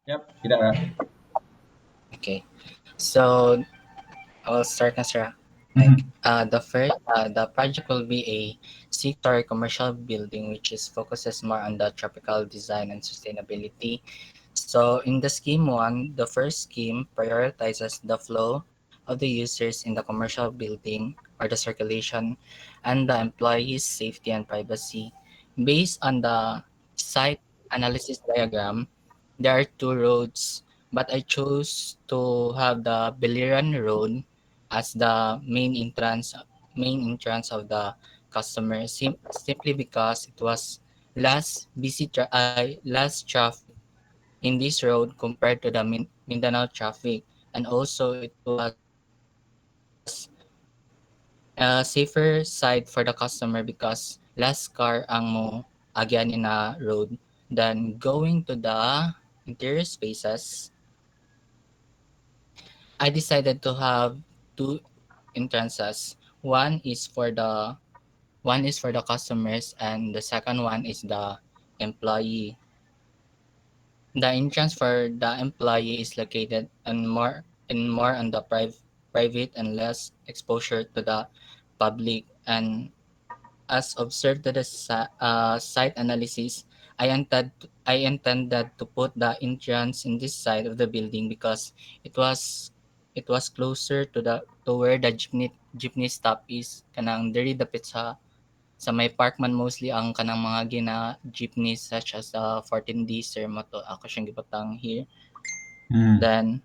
Yep, kita ra. Okay. So I'll start na sir. Like Mhm. the project will be a six-story commercial building which is focuses more on the tropical design and sustainability. So in the scheme one, the first scheme prioritizes the flow of the users in the commercial building or the circulation and the employees' safety and privacy. Based on the site analysis diagram, there are two roads, but I chose to have the Biliran Road as the main entrance of the customer simply because it was less traffic in this road compared to the Mindanao traffic, and also it was a safer side for the customer because less car ang mo agyan in a road than going to the interior spaces. I decided to have two entrances. One is for the customers and the second one is the employee. The entrance for the employee is located more on the private and less exposure to the public. And as observed to the site analysis, I intended to put the entrance in this side of the building because it was it was closer to where the jeepney stop is kanang diri dapit sa may park man mostly ang kanang mga jeepneys such as 14D sir moto ako siyang gibutang here. Mhm.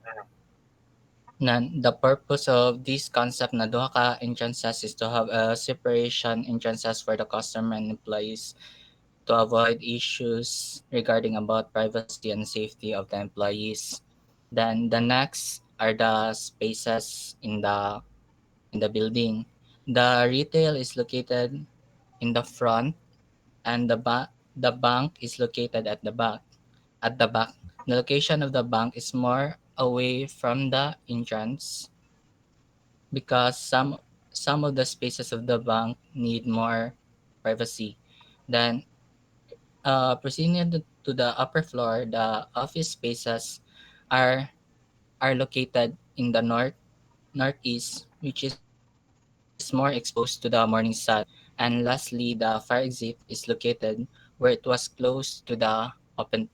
Then the purpose of this concept na duha ka entrances is to have a separation entrances for the customer and employees to avoid issues regarding about privacy and safety of the employees. Then the next are the spaces in the building. The retail is located in the front and the bank is located at the back. The location of the bank is more away from the entrance because some of the spaces of the bank need more privacy. Then proceeding to the upper floor, the office spaces are are located in the northeast, which is more exposed to the morning sun. And lastly, the fire exit is located where it was close to the open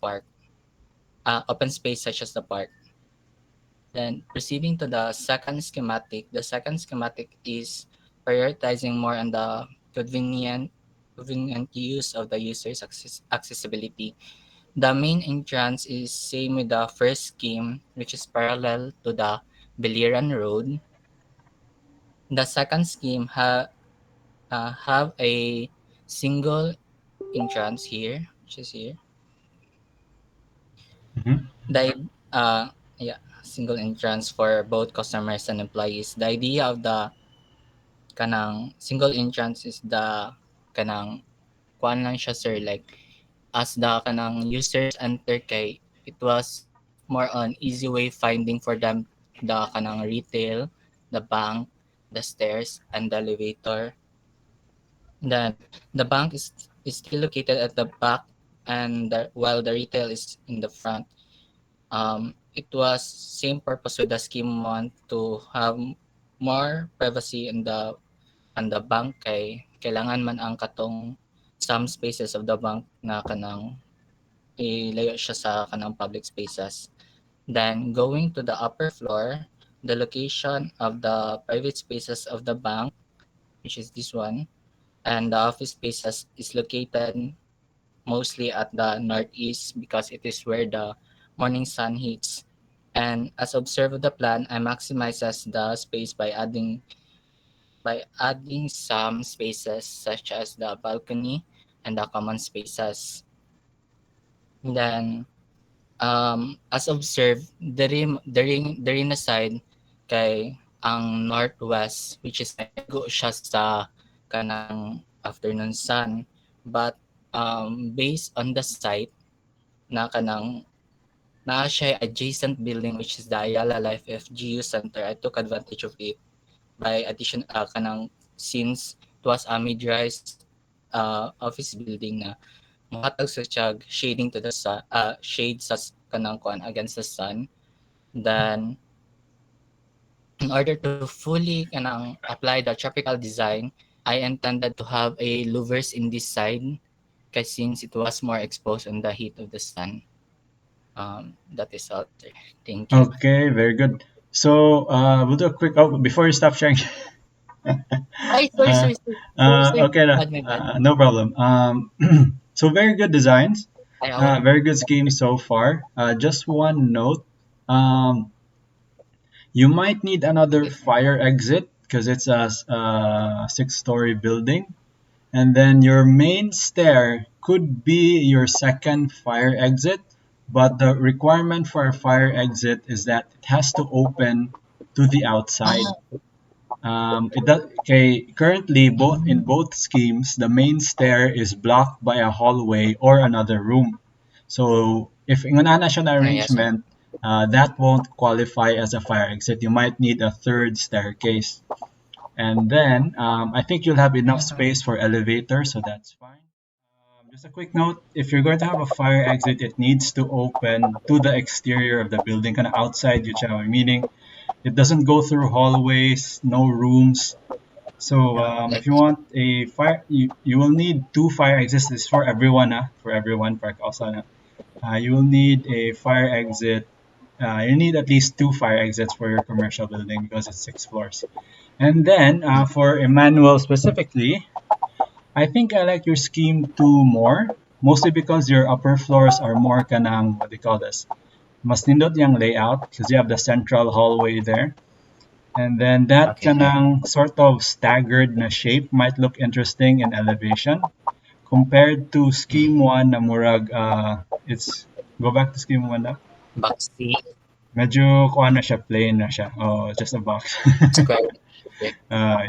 space such as the park. Then proceeding to the second schematic is prioritizing more on the convenient use of the user's accessibility. The main entrance is same with the first scheme, which is parallel to the Biliran Road. The second scheme have a single entrance here, which is here. Mhm. The yeah, single entrance for both customers and employees. The idea of the kanang single entrance is the kanang kuan lang siya sir, like as the kanang users enter kay it was more on easy way finding for them the kanang retail, the bank, the stairs and the elevator. Then the bank is still located at the back, and while the retail is in the front. It was same purpose with the scheme one to have more privacy in the bank kay kailangan man ang katong some spaces of the bank na kanang ilayo siya sa kanang public spaces. Then going to the upper floor, the location of the private spaces of the bank, which is this one, and the office spaces is located mostly at the northeast because it is where the morning sun hits. And as observed of the plan, I maximizes the space by adding some spaces such as the balcony and the common spaces. Then as observed, the rin na side kay ang northwest, which is naigo siya sa kanang afternoon sun. But based on the site na kanang naa siya adjacent building which is the Ayala Life FGU Center, I took advantage of it by addition kanang since it was a mid-rise office building na mohatag sa tiyag shading to the shade sa kanang kuan against the sun. Then in order to fully kanang apply the tropical design, I intended to have a louvers in this side because since it was more exposed on the heat of the sun. That is all, sir. Thank you. Okay, very good. So we'll do a quick. Oh, before you stop sharing. Ay, sorry, uh, sorry, sorry. Sorry, sorry. okay, My bad. no problem. So very good designs, I will. very good scheme so far. Just one note. Um, you might need another Sige, sir. fire exit because it's a six-story building. And then your main stair could be your second fire exit, but the requirement for a fire exit is that it has to open to the outside. Ah, It does, okay, currently, in both schemes, the main stair is blocked by a hallway or another room. So if in na siya na yes, sir. arrangement, that won't qualify as a fire exit. You might need a third staircase. And then I think you'll have enough Ah, space for elevator, so that's fine. Just a quick note, if you're going to have a fire exit, it needs to open to the exterior of the building, kind of outside your channel, meaning it doesn't go through hallways, no rooms. So if you that's want a fire, you will need two fire exits. This is for everyone, for everyone, for Kausana. You will need a fire exit. You need at least two fire exits for your commercial building because it's 6 floors. And then for Emmanuel specifically, I think I like your scheme two more, mostly because your upper floors are more kanang, what do you call this? Mas nindot yung layout because you have the central hallway there. And then that okay, sir. kanang sort of staggered na shape might look interesting in elevation compared to scheme Mm. 1 na murag it's go back to scheme 1 na. Box C, Medyo kuha na siya plain na siya. Oh, just a box. square. Sir.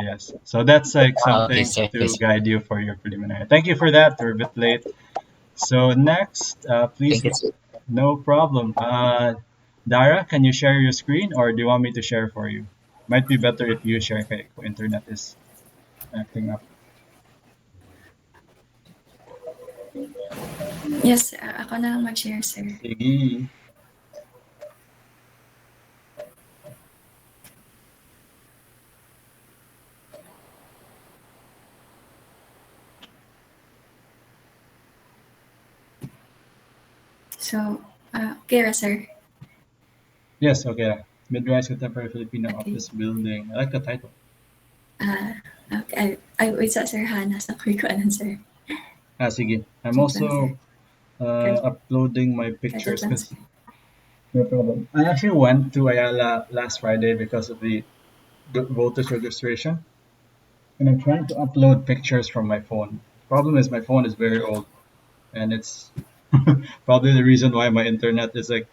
Yes. So that's like Okay, something sir. Okay, to sir. guide you for your preliminary. Thank you for that. We're a bit late. So next, please, Thank you, sir. no problem. Dara, can you share your screen or do you want me to share for you? Might be better if you share kay kung internet is acting up. Yes, ako na lang mag-share, sir. Sige. So, Kira, sir. Yes, okay. Mid-rise Contemporary Filipino Okay. Office Building. I like the title. Okay. Ay, wait sa sir, Hana. Sa quick ano, sir. Sige. I'm Wait lang, sir. also uploading my Gadget pictures lang, because sir. no problem. I actually went to Ayala last Friday because of the voters registration, and I'm trying to upload pictures from my phone. Problem is my phone is very old, and it's probably the reason why my internet is like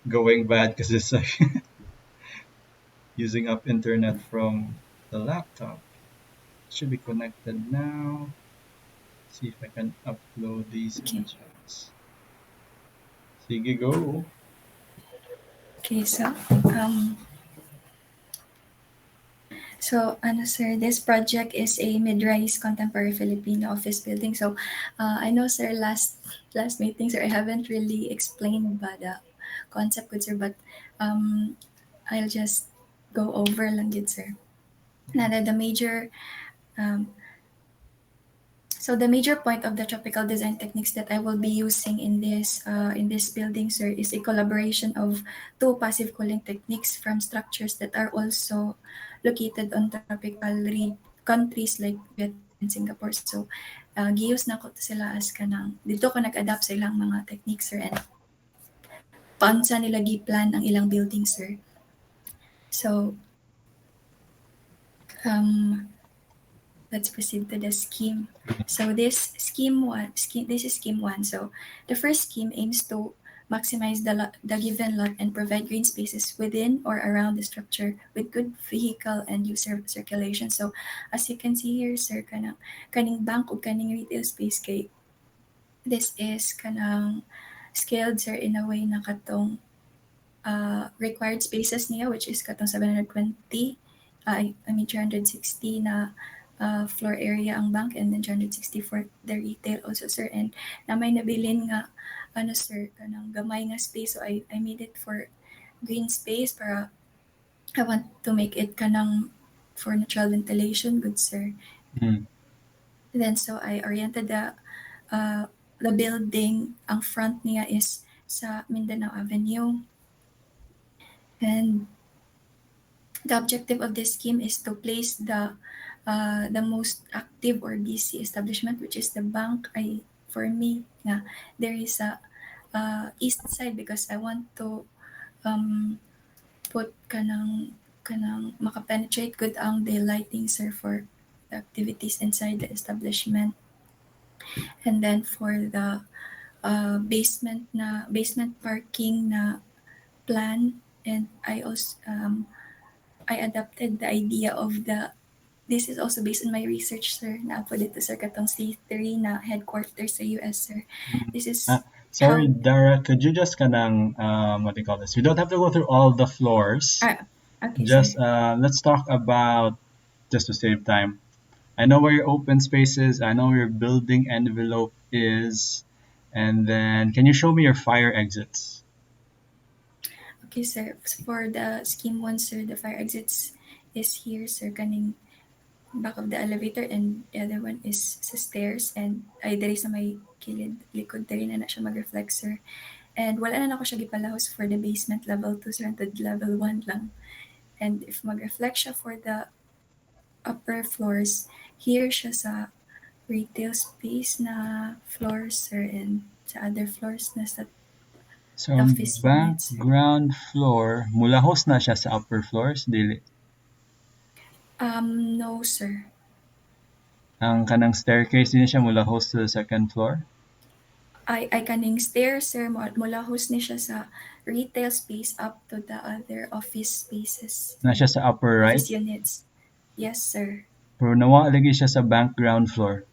going bad because it's like using up internet from the laptop. Should be connected now. See if I can upload these Okay. images. Sige, go. Okay, so, ano, sir, this project is a mid-rise contemporary Filipino office building. So, I know, sir, last meeting, sir, I haven't really explained ba the concept good, sir, but I'll just go over lang yun, sir. Na the major um, So the major point of the tropical design techniques that I will be using in this building, sir, is a collaboration of two passive cooling techniques from structures that are also located on tropical countries like Vietnam and Singapore. So gius na ko to sila as kanang dito ko nag-adapt sa ilang mga techniques, sir, and paunsa nila gi-plan ang ilang building, sir. So um, let's proceed to the scheme. So this is scheme one. So the first scheme aims to maximize the given lot and provide green spaces within or around the structure with good vehicle and user circulation. So as you can see here, sir, kaning bank o kaning retail space kay this is kanang scaled, sir, in a way na katong required spaces niya, which is katong 720, I mean 360 na floor area ang bank and then 260 for the retail also, sir. And na may nabilin nga, ano, sir, kanang gamay nga space. So, I made it for green space para I want to make it kanang for natural ventilation, good, sir. Mm. Then, so I oriented the building. Ang front niya is sa Mindanao Avenue. And the objective of this scheme is to place the most active or busy establishment, which is the bank. For me, nga, there is a east side because I want to put kanang makapenetrate good ang daylighting, sir, for the activities inside the establishment. And then for the basement parking na plan, and I adapted the idea of this is also based on my research, sir, na po dito, sir, katong C3 na headquarters sa US, sir. Mm. This is Sorry, how, Dara, could you just kanang what do you call this? You don't have to go through all the floors. ah, okay, Just sir. let's talk about, just to save time. I know where your open space is. I know where your building envelope is. And then, can you show me your fire exits? Okay, sir. For the scheme one, sir, the fire exits is here, sir, kaning back of the elevator, and the other one is sa stairs, and ay diri sa may kilid likod diri na siya mag-reflect, sir. And wala na ako siya gipalahos for the basement level 2, sir, until level 1 lang. And if mag-reflect siya for the upper floors, here siya sa retail space na floors, sir, and sa other floors na sa So, the ang office bank units, sir. ground floor, mulahos na siya sa upper floors, dili. No, sir. Ang kanang staircase din siya mulahos to the second floor. I kaning stairs, sir, mula host ni siya sa retail space up to the other office spaces, Na sir. siya sa upper right. Office units. Yes, sir. Pero nawa lagi siya sa bank ground floor.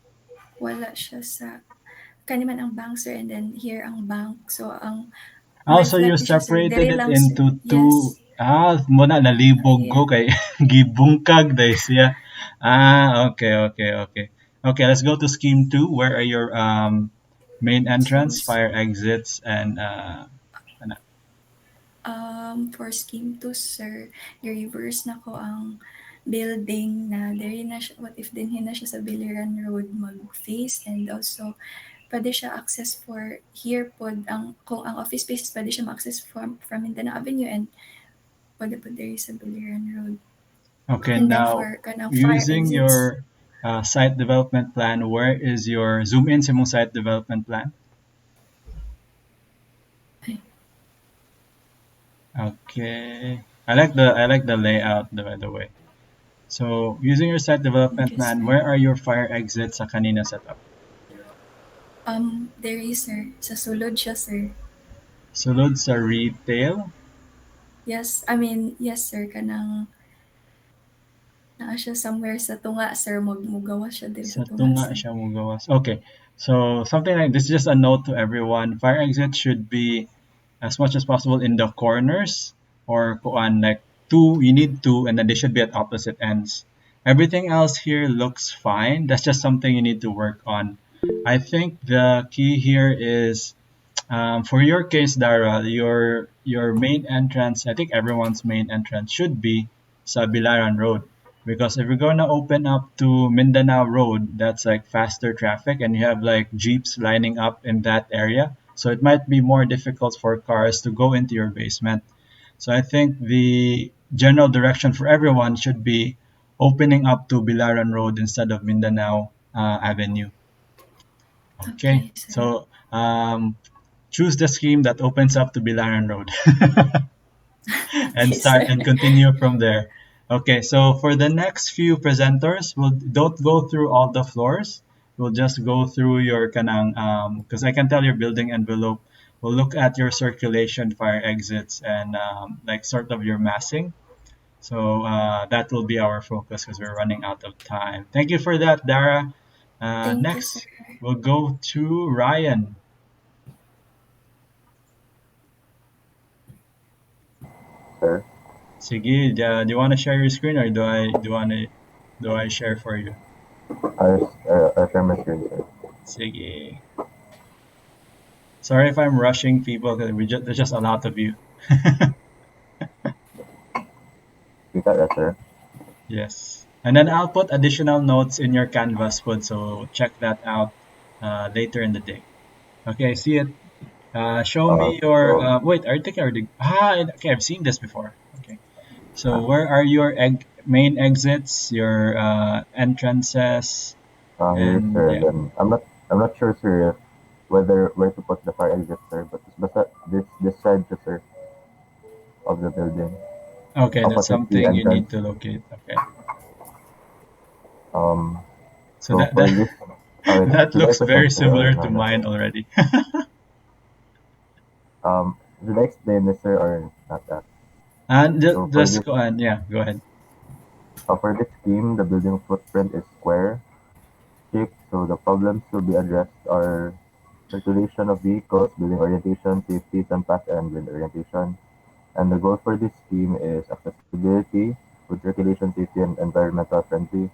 Wala siya sa kaniman ang bank, sir, and then here ang bank. So ang Also, you ma-reflect ni siya, sir, separated dere it lang, sir. into Yes. two. Muna nalibog ko Yeah. kay gibungkag dahil siya. Okay, okay, okay. Okay, let's go to scheme 2. Where are your main So, entrance, fire exits, and ano? for scheme 2, sir, i-reverse na ko ang building na dere na siya, what if din na siya sa Biliran Road mag-face, and also pwede siya access for here pod ang kung ang office spaces pwede siya ma-access from Mindanao Avenue, and pwede po diri sa Biliran Road. Okay, And then now for kanang fire using exits, your site development plan, where is your zoom in sa mong site development plan? ay, Okay, I like the layout, by the way. So using your site development okay, plan, sir. where are your fire exits sa kanina setup? There is, sir, sa sulod siya, sir. Sulod sa retail. Yes, I mean, yes, sir, kanang naa siya somewhere sa tunga, sir, mugawa siya diri Sa sa tunga, tunga sir. siya mo gawas. Okay. So something like this, just a note to everyone. Fire exit should be as much as possible in the corners, or kuan like two, you need two, and then they should be at opposite ends. Everything else here looks fine. That's just something you need to work on. I think the key here is, for your case, Dara, your main entrance, I think everyone's main entrance should be sa Bilaran Road. Because if you're gonna open up to Mindanao Road, that's like faster traffic, and you have like jeeps lining up in that area. So it might be more difficult for cars to go into your basement. So I think the general direction for everyone should be opening up to Bilaran Road instead of Mindanao Avenue. Okay, Okay, sir. so choose the scheme that opens up to Bilaran Road and Okay, sir. continue from there. Okay, so for the next few presenters, we'll don't go through all the floors. We'll just go through your kanang because I can tell your building envelope. We'll look at your circulation, fire exits, and like sort of your massing. So that will be our focus because we're running out of time. Thank you for that, Dara. Thank you, sir. Next, we'll go to Ryan. Sir. Sige, do you want to share your screen, or do I share for you? Our term is green, sir. Sige. Sorry if I'm rushing people because there's just a lot of you. We got that, sir. Yes. And then I'll put additional notes in your Canvas code, so check that out later in the day. Okay, I see it. Show me your. So Wait, I think I already. Okay, I've seen this before. Okay. So where are your main exits, your entrances, here, and sir. yeah. Then I'm not sure, sir, if whether where to put the fire exit, sir. But it's basta this side, sir, of the building, Okay, that's opposite the something you entrance. need to locate. Okay. Um, So so that for that this, that should I looks very present, sir, or similar no, to no? mine already. Should I explain this, sir, or not that? And So just go on. Yeah, go ahead. for this scheme, the building footprint is square shaped, so the problems to be addressed are circulation of vehicles, building orientation, safety, path, and wind orientation. And the goal for this scheme is accessibility, good circulation, safety, and environmental friendly.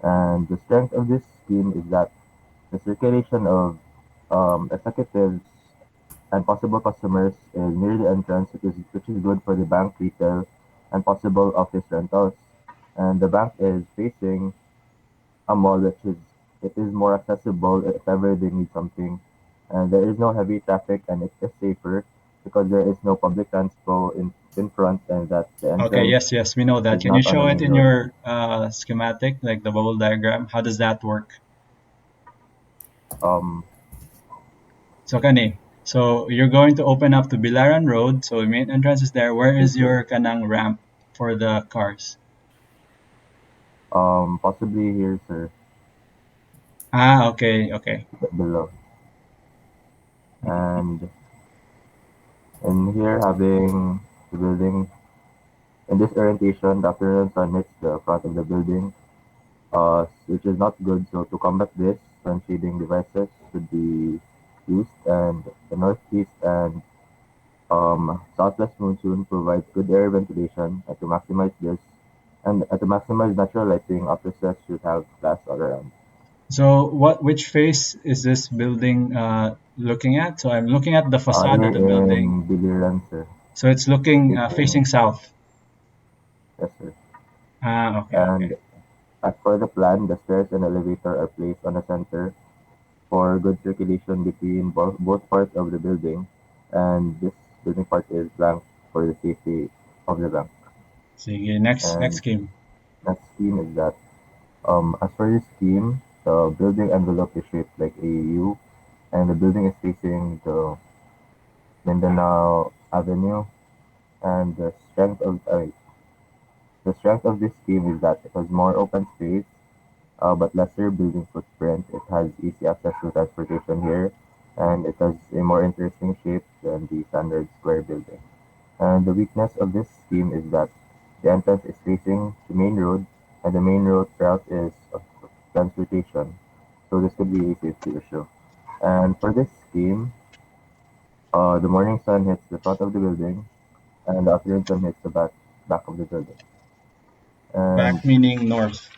And the strength of this scheme is that the circulation of executives and possible customers is near the entrance, which is good for the bank, retail, and possible office rentals. And the bank is facing a mall, it is more accessible if ever they need something. And there is no heavy traffic, and it is safer because there is no public transport in front, and that the Okay, entrance yes, yes, we know that. is Can you not on the show it main in road. your schematic, like the bubble diagram? How does that work? Um, So, Kani, so you're going to open up to Bilaran Road. So, the main entrance is there. Where yes, is sir. your kanang ramp for the cars? Possibly here, sir, Okay, okay. below. Mhm. And in here, having the building in this orientation, the afternoon sun hits the front of the building, which is not good. So to combat this, sun shading devices should be used, and the northeast and southwest monsoon provides good air ventilation. And to maximize this, and to maximize natural lighting, offices should have glass all around. So, which face is this building looking at? So, I'm looking at the facade Here of the building. in Biliran, sir. So, it's looking facing Facing, south. yes, sir. Okay, And okay. as for the plan, the stairs and elevator are placed on the center for good circulation between both parts of the building, and this building part is blank for the safety of the bank. Sige, next And game. next scheme is that as for this scheme, the building envelope is shaped like a U, and the building is facing the Mindanao Avenue. And the strength of this scheme is that it has more open space, but lesser building footprint. It has easy access to transportation here, and it has a more interesting shape than the standard square building. And the weakness of this scheme is that the entrance is facing the main road, and the main road route is of transportation. So this could be a safety issue. And for this scheme, the morning sun hits the front of the building, and the afternoon sun hits the back of the building. And Back meaning north.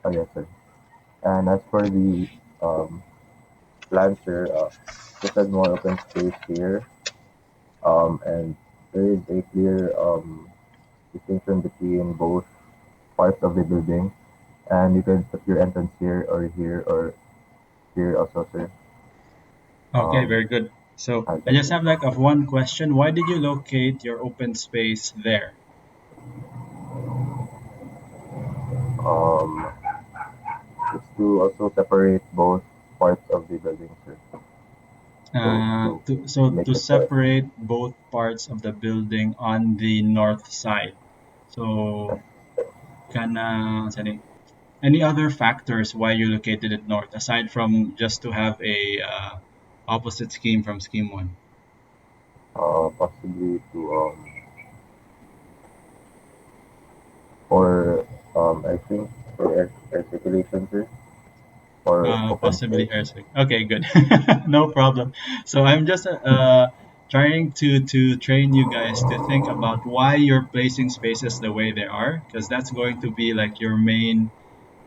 oh yes, sir. And as for the um, Lancer, this has more open space here, and there is a clear distinction between both parts of the building, and you can put your entrance here or here also, sir. Okay, Um, very good. So, as I that, just sir. have like of one question. Why did you locate your open space there? Um, it's to also separate both parts of the building, sir. So to make To it quiet. separate both parts of the building on the north side. So, any other factors why you located it north aside from just to have a opposite scheme from scheme one? Possibly to for I think for air circulation, sir, or open Possibly space. Hersig. Okay, good. No problem. So I'm just trying to train you guys to think about why you're placing spaces the way they are, because that's going to be like your main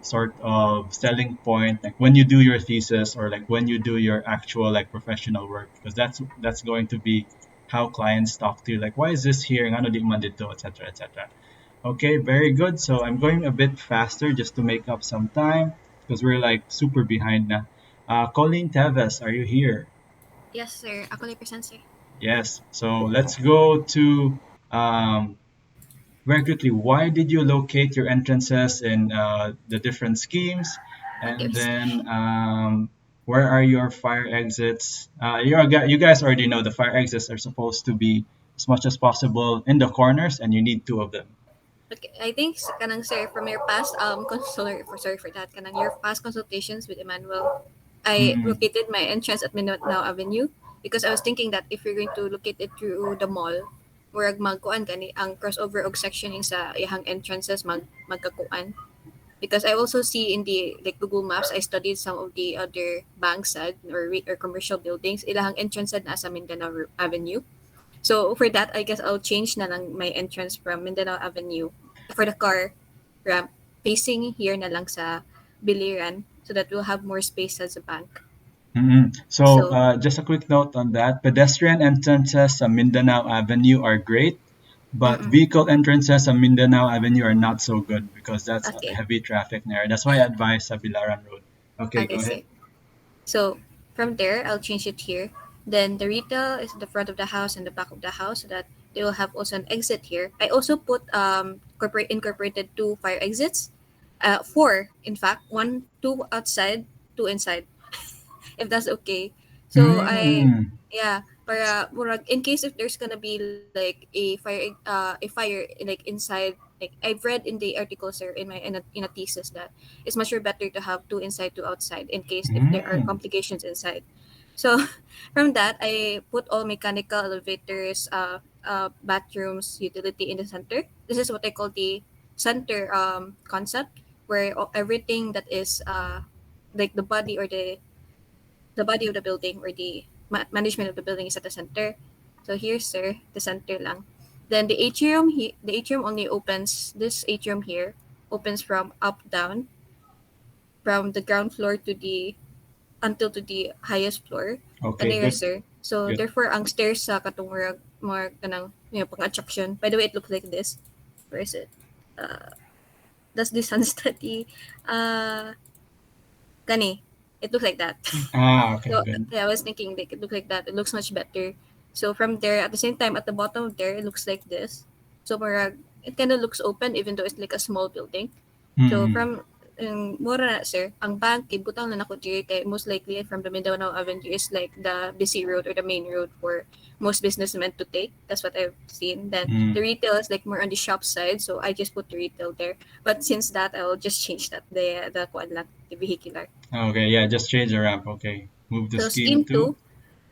sort of selling point, like when you do your thesis or like when you do your actual like professional work, because that's going to be how clients talk to you, like why is this here, ano di man dito, etc., etc. Okay, very good. So I'm going a bit faster just to make up some time because we're like super behind now. Colleen Teves, are you here? Yes, sir. Ako lang present, sir. Yes. So let's go to very quickly. Why did you locate your entrances in the different schemes? Okay, And sir. then where are your fire exits? You guys already know the fire exits are supposed to be as much as possible in the corners, and you need two of them. Okay, I think kanang sir from your past sorry for that kanang your past consultations with Emmanuel, I Mm-mm. located my entrance at Mindanao Avenue because I was thinking that if you're going to locate it through the mall, murag magkuan gani ang crossover og sectioning sa iyang entrances magkakuan. Because I also see in the like Google Maps, I studied some of the other banks or commercial buildings. Ilahang entrance na sa Mindanao Avenue. So for that, I guess I'll change na lang my entrance from Mindanao Avenue for the car ramp facing here na lang sa Biliran so that we'll have more space as a bank. So, So, just a quick note on that. Pedestrian entrances on Mindanao Avenue are great, but mm-mm. vehicle entrances on Mindanao Avenue are not so good because that's a Okay. heavy traffic there. That's why I advise Sabilaran Road. Okay, Okay, go ahead. sir. So from there, I'll change it here. Then the retail is the front of the house and the back of the house so that they will have also an exit here. I also put incorporated two fire exits, four in fact, one two outside, two inside, if that's okay. So I Mm, yeah, para murag in case if there's gonna be like a fire like inside, like I've read in the article, sir, in a thesis that it's much more better to have two inside, two outside in case if there are mm, complications inside. So from that I put all mechanical elevators, bathrooms, utility in the center. This is what I call the center concept where everything that is like the body of the building or the management of the building is at the center. So here, sir, the center lang. Then the atrium only opens, this atrium here opens from up down, from the ground floor to the until to the highest floor. okay, Kanira, good, sir. So good. therefore, ang stairs sa katong more kanang pang attraction. By the way, it looks like this. Where is it? Uh, does this sun study? Uh, Kani. It looks like that. Okay, So good. yeah, I was thinking like it looks like that. It looks much better. So from there, at the same time, at the bottom of there, it looks like this. So parang it kind of looks open, even though it's like a small building. So Mm, from mura na sir, ang bank ibutang na nako diri kay most likely from the Mindanao Avenue is like the busy road or the main road for most businessmen to take. That's what I've seen. Then the mm. retail is like more on the shop side, so I just put the retail there. But since that, I will just change that the kuan lang, the vehicular. Okay, yeah, just change the ramp. Okay, move to So scheme scheme two.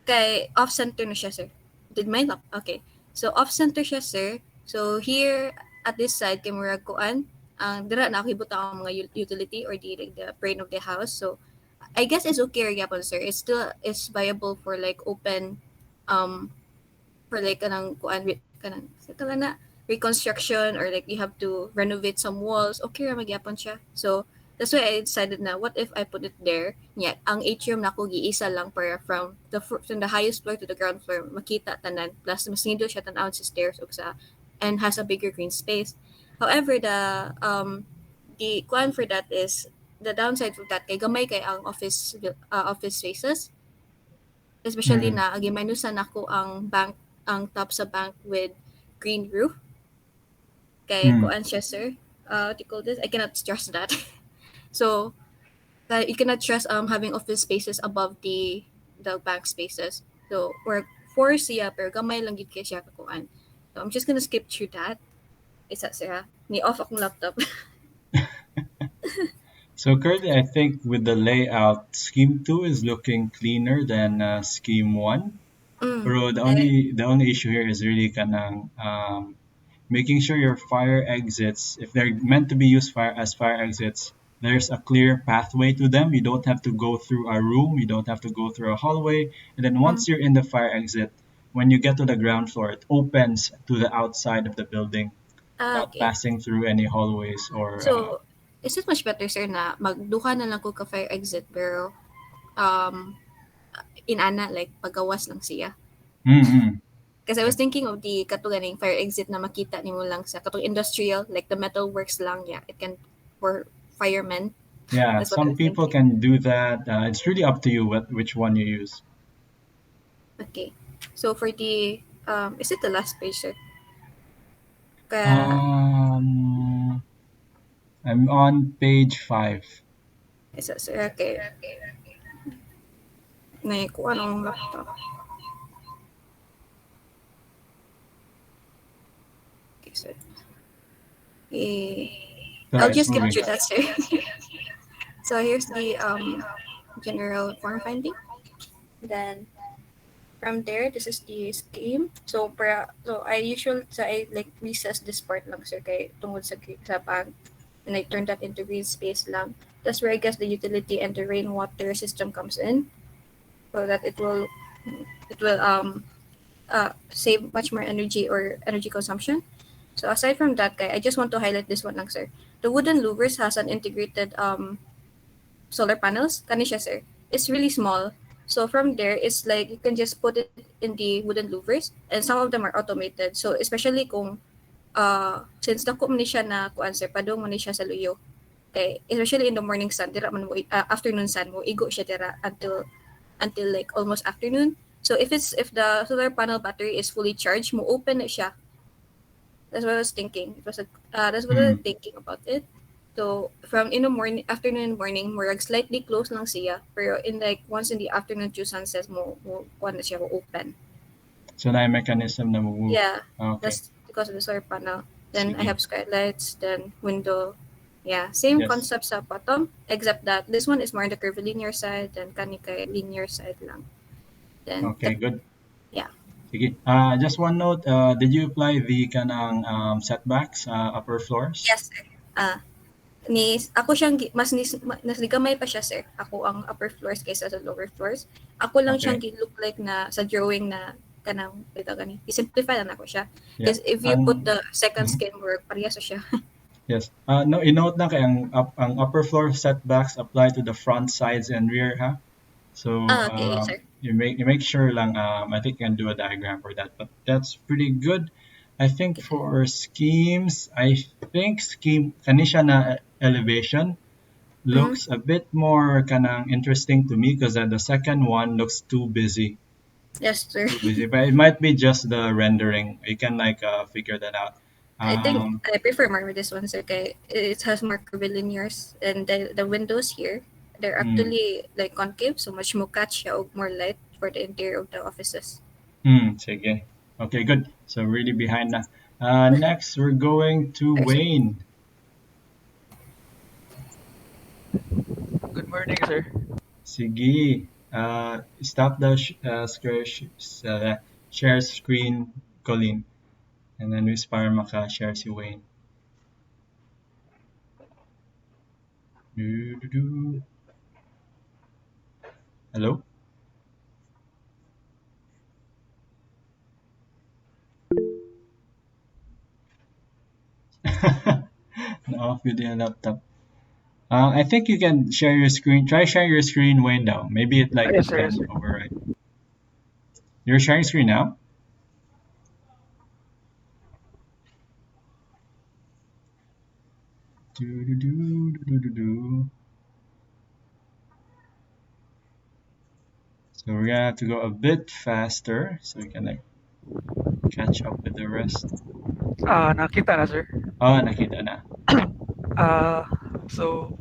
2, kay off-center na siya, sir. Did mine up? Okay. So off-center siya, sir. So here at this side kay murag kuan, ang dira nakakibot ang mga utility or the like the brain of the house. So I guess it's okay ra gyapon, sir. It's still is viable for like open um for like kanang kuan kanang sa tala na reconstruction or like you have to renovate some walls, okay ra magyapon siya. So that's why I decided na what if I put it there. Yeah, ang atrium nako giisa lang para from the highest floor to the ground floor makita tanan, plus mas nido siya tan-awon sa stairs ug sa and has a bigger green space. However, the kuan for that is the downside for that kay gamay kay ang office spaces, especially Mm, na gimanusan nako ang bank, ang top sa bank with green roof kay mm. kuan siya, sir. What do you call this? I cannot stress that. So you cannot trust having office spaces above the bank spaces. So or four siya pero gamay lang gid kay siya kakuan. So I'm just gonna skip through that. Isa siya. Ni off akong laptop. So currently, I think with the layout, scheme two is looking cleaner than scheme one. mm. Pero Eh, the only issue here is really kanang making sure your fire exits, if they're meant to be used as fire exits, there's a clear pathway to them. You don't have to go through a room, you don't have to go through a hallway. And then mm. once you're in the fire exit, when you get to the ground floor, it opens to the outside of the building without Okay. passing through any hallways or So is it much better sir na magduha na lang ko ka fire exit pero um inana like pagawas lang siya? Mm-hmm. Because I was thinking of the katuganing fire exit na makita nimo lang sa katong industrial like the metal works lang, yeah, it can for firemen. Yeah, That's what I some was people thinking. can do that. It's really up to you which one you use. Okay. So for the is it the last page sir? Ka Um, I'm on page 5. is that sir? Okay. Nay ko anong laptop. Okay, sir. Eh, So I'll it's just get moving. through that sir. So here's the general form finding. Then from there, this is the scheme. So I like recess this part lang sir kay tungod sa pag and I turn that into green space lang. That's where I guess the utility and the rainwater system comes in, so that it will save much more energy or energy consumption. So aside from that, guy, I just want to highlight this one lang sir. The wooden louvers has an integrated solar panels. Kani siya sir. It's really small. So from there, it's like you can just put it in the wooden louvers, and some of them are automated. So especially kung since dako man ni siya na kuan sir, padung man ni siya sa luyo. Okay, especially in the morning sun, dira man mo afternoon sun mo igo siya dira until like almost afternoon. So if the solar panel battery is fully charged, mo open na siya. That's what I was thinking. That's what I was Mm. thinking about it. So from in the morning, afternoon and morning, murag slightly close lang siya. Pero in like once in the afternoon to sunset, mo kuan na siya mo open. So na yung mechanism na move. Yeah, Okay. that's because of the solar panel. Then I Sige. have skylights, then window. Yeah, same Yes. concept sa bottom, except that this one is more on the curvilinear side, and kani kay linear side lang. Then Okay, good. yeah. Sige. Just one note, did you apply the kanang setbacks, upper floors? Yes, sir. Ni ako siyang mas gamay pa siya sir. Ako ang upper floors kaysa sa lower floors. Ako lang siyang Okay. look like na sa drawing na kanang ito gani. I-simplify lang ako siya. Yeah. Because if you put the second Mhm. skin work, parehas siya. Yes. No, i-note lang kay ang upper floor setbacks apply to the front, sides, and rear, ha? So Okay, sir. you make sure lang. I think you can do a diagram for that, but that's pretty good. I think Okay. for schemes, I think scheme kanisha na elevation Mm-hmm. looks a bit more kanang interesting to me because the second one looks too busy. Yes, sir. Too busy, but it might be just the rendering. You can figure that out. I think Um, I prefer more with this one, sir. Kay it has more curvilinears and the windows here, they're mm, actually like concave, so much more catch siya og more light for the interior of the offices. sige. Okay, good. So really behind na. Next, we're going to Sorry, sir. Wayne. Good morning, sir. Sige. Stop the share screen, Colleen. And then we para maka-share si Wayne. Do. Hello? Na-off with your laptop. I think you can share your screen. Try sharing your screen, Wayne, now. Maybe it Yes, sir. Yes, can sir. override. You're sharing screen now? Do. So we're gonna have to go a bit faster so we can catch up with the rest. Nakita na, sir. Oh, nakita na. So,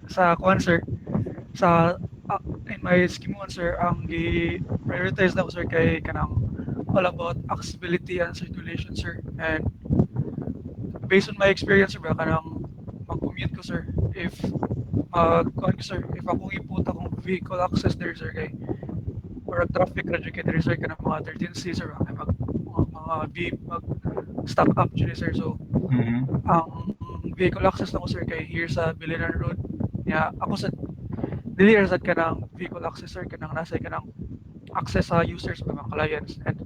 sa kuan, sir, sa in my scheme one, sir, ang gi-prioritize na ko, sir, kay kanang all about accessibility and circulation, sir. And based on my experience, sir, ba, kanang mag-commute ko, sir, if kuan ko, sir, if akong iput akong vehicle access there, sir, kay or traffic radyo kay there, sir, kanang mga 13C, sir, kay mag-stack up, sir. So, Mm-hmm. ang vehicle access na ko, sir, kay here sa Biliran Road. Yeah, ako sa dili ra sad kanang vehicle access, sir, kanang nasa kanang access sa users mga clients, and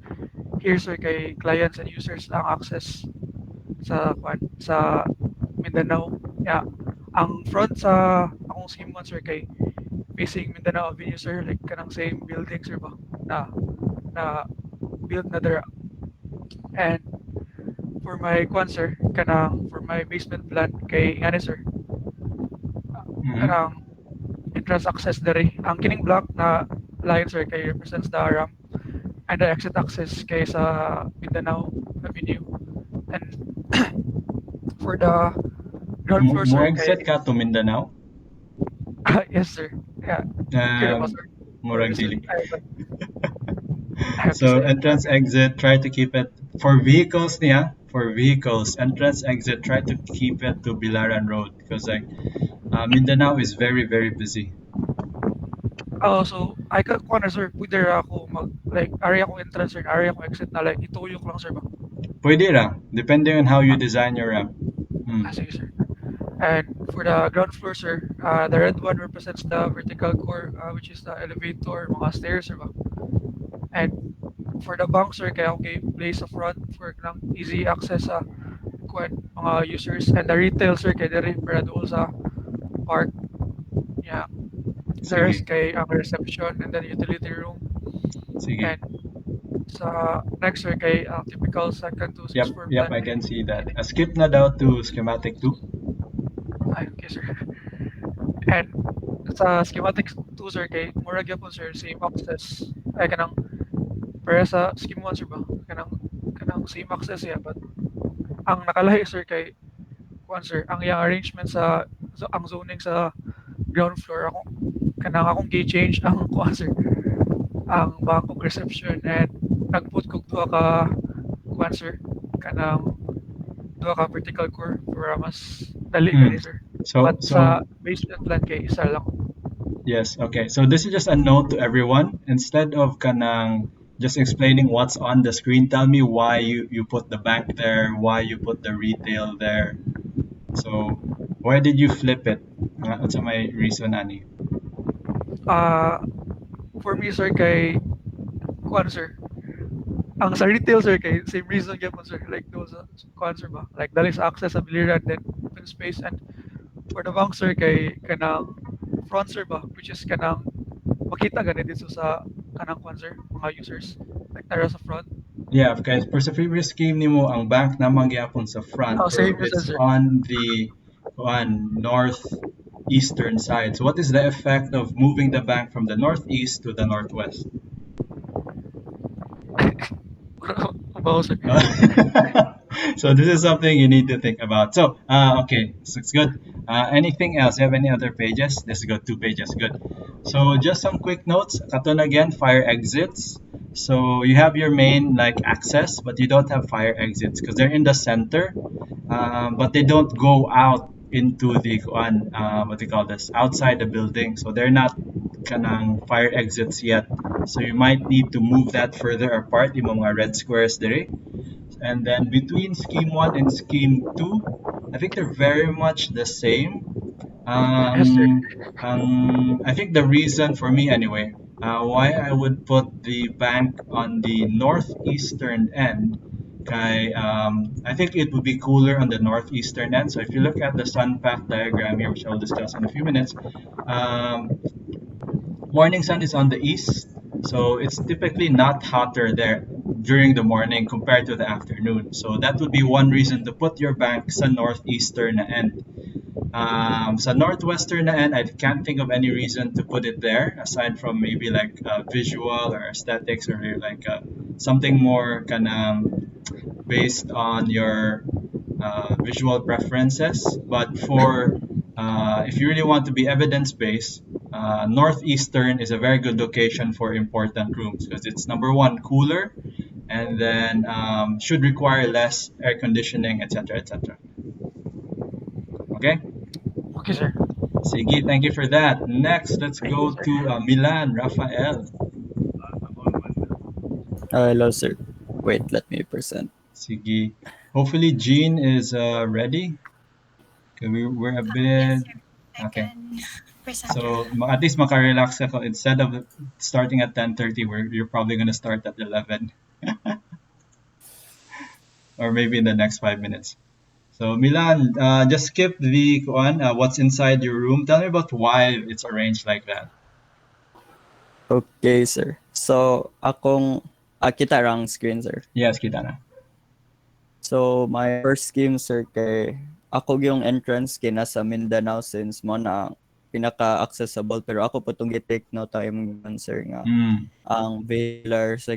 here, sir, kay clients and users ang access sa Mindanao. Yeah, ang front sa akong scheme one sir kay facing Mindanao Avenue sir, like kanang same building sir ba na na build na dira. And for my kwan sir, kanang for my basement plan kay ngani sir, Mm-hmm. kanang entrance access diri. Ang kining block na line sir kay represents the ramp and the exit access kay sa Mindanao Avenue. And for the ground floor Mo sir exit kay ka to Mindanao? yes sir. Yeah. Okay na ba Um, sir? Or murag gusto dili. okay So sir. entrance exit, try to keep it for vehicles niya. For vehicles, entrance exit, try to keep it to Bilaran Road because like Mindanao is very busy. Oh, so I ka kuha na sir, pwede ra ako mag like area ko entrance sir, area ko exit na like ituyok lang sir ba? Pwede lang, depending on how you design your ramp. Sige sir. And for the ground floor sir, the red one represents the vertical core, which is the elevator, mga stairs sir ba? And for the bank sir, kaya okay, place sa front for kanang easy access sa kuan mga users, and the retail sir kay diri para doon sa park. Yeah. The rest Sige, kay ang reception and then utility room. sige. And sa next sir kay ang typical second to sixth floor Yep, plan. I can see that. Skip na daw to schematic 2. Ay, okay sir. And sa schematic 2 sir kay mura gyapon sir same access ay kanang para sa scheme 1 sir ba kanang same access ya, but ang nakalahi sir kay kuan sir ang yang arrangement sa ang zoning sa ground floor ako kanang akong gi-change ang kuan sir ang bangkok reception, and nagput kog duha ka kuan sir kanang duha ka vertical core para mas dali gani Mm. sir, So but sa so basement plan kay isa lang. yes, okay. So this is just a note to everyone. Instead of kanang just explaining what's on the screen, tell me why you put the bank there, why you put the retail there. So why did you flip it? What's my reason, Ani? Ah, for me sir kay kuan sir ang sa retail sir kay same reason gyapon sir, like those kuan sir ba like dali sa access sa biliran, then open space. And for the bank sir kay kanang front sir ba, which is kanang makita gani dito sa kanang kuan sir mga users like tara sa front. Yeah, guys, for sa previous scheme nimo, ang bank naman gyapon sa front, Oh, same pero reason it's sir. on the northeastern side. So what is the effect of moving the bank from the northeast to the northwest? About sir. So this is something you need to think about. So okay, so it's good. Anything else? You have any other pages? This is good. 2 pages. Good. So just some quick notes. Katon again, fire exits. So you have your main like access, but you don't have fire exits because they're in the center, but they don't go out into the what do you call this, outside the building. So they're not kanang fire exits yet. So you might need to move that further apart, yung mga red squares there. And then between scheme 1 and scheme 2, I think they're very much the same. Yes sir. I think the reason for me anyway, why I would put the bank on the northeastern end, I think it would be cooler on the northeastern end. So if you look at the sun path diagram here, which I'll discuss in a few minutes, um, morning sun is on the east, so it's typically not hotter there during the morning compared to the afternoon. So that would be one reason to put your bank sa northeastern end. Sa northwestern end, I can't think of any reason to put it there aside from maybe like visual or aesthetics or like something more kind of based on your visual preferences. But for if you really want to be evidence based, northeastern is a very good location for important rooms because it's number one cooler, and then should require less air conditioning, etc., etc. Okay. Okay sir. Sige, thank you for that. Next, let's Thank you go sir. to Milan, Rafael. Hello, sir. Wait, let me present. Sige. Hopefully, Jean is ready. Okay, we're a Yes, bit. sir. I Okay. can present. So at least makarelax ako. Instead of starting at 10:30, you're probably gonna start at 11, or maybe in the next 5 minutes. So Milan, just skip the one. What's inside your room? Tell me about why it's arranged like that. Okay, sir. So, kita rang screen, sir. Yes, kita na. So, my first scheme, sir, kay ako yung entrance kay nasa Mindanao since mo na pinaka-accessible pero ako po itong take note time sir nga Mm. ang vehicular sa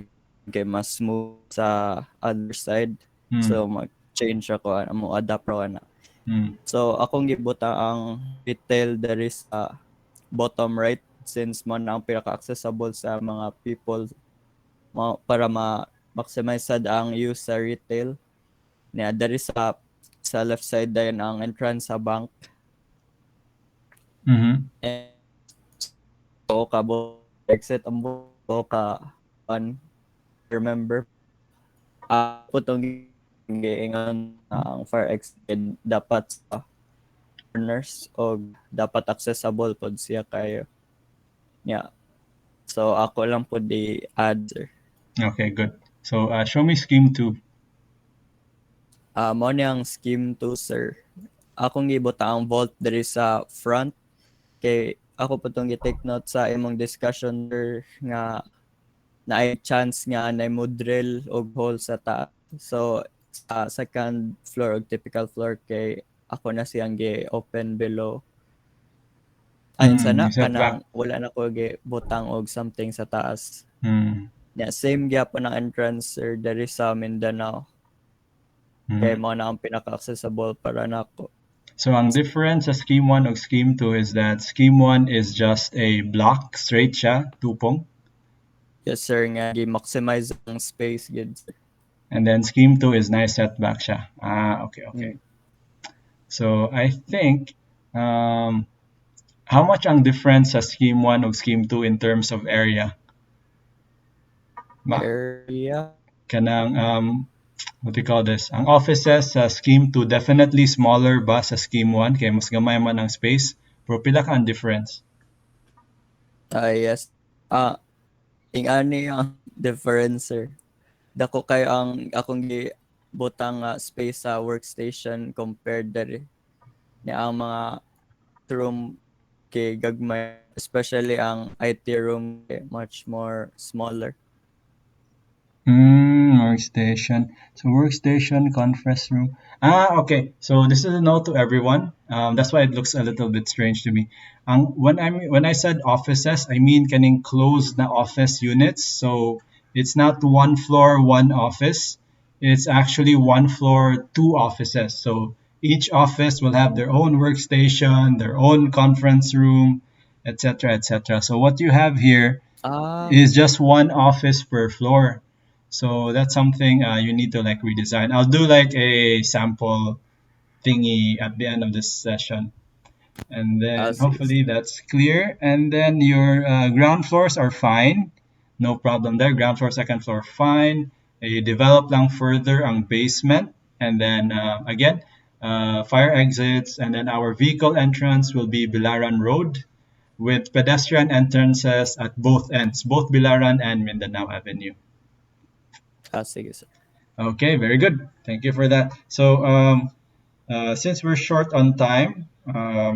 kay mas smooth sa other side. Mm. So, mag-change ako, mo adapt ako na. Mm. So, akong gibuta ang detail there is bottom right since mo na ang pinaka-accessible sa mga people para ma-maximize sad ang use sa retail. Yeah, there is sa left side din ang entrance sa bank. Mm-hmm. And so ka exit ang ka one remember putong giingan ang fire exit dapat sa corners o dapat accessible pod siya kayo. Yeah. So ako lang po di add sir. Okay, good. So show me scheme 2. Mo ni ang scheme 2 sir. Akong gibuta ang vault diri sa front kay ako po itong i-take note sa imong discussion sir nga na ay chance nga na mo drill og hole sa taas. So sa second floor og typical floor kay ako na siyang gi-open below. Ayun sana kanang wala na ko gi-butang og something sa taas. Yeah, same gyapon ang entrance sir diri sa Mindanao. Kay mo na ang pinaka-accessible para nako. So ang difference sa scheme 1 ug scheme 2 is that scheme 1 is just a block, straight siya, tupong. Yes sir, nga gi-maximize ang space gid sir. And then scheme 2 is nice setback siya. Okay. So I think how much ang difference sa scheme 1 ug scheme 2 in terms of area? Area? Kanang what do you call this? Ang offices sa scheme 2 definitely smaller ba sa scheme 1 kay mas gamay man ang space. Pero pila ka ang difference? Yes. Ingani ang difference sir. Dako kay ang akong gibutang space sa workstation compared diri ni ang mga room kay gagmay, especially ang IT room much more smaller. Workstation. So workstation, conference room. Okay. So this is a note to everyone. That's why it looks a little bit strange to me. When I said offices, I mean kaning closed na office units. So it's not one floor, one office. It's actually one floor, two offices. So each office will have their own workstation, their own conference room, etc., etc. So what you have here is just one office per floor. So that's something you need to like redesign. I'll do like a sample thingy at the end of this session. And then hopefully that's clear. And then your ground floors are fine. No problem there. Ground floor, second floor, fine. You develop lang further ang basement. And then again, fire exits. And then our vehicle entrance will be Bilaran Road with pedestrian entrances at both ends, both Bilaran and Mindanao Avenue. Sige sir. Okay, very good. Thank you for that. So since we're short on time,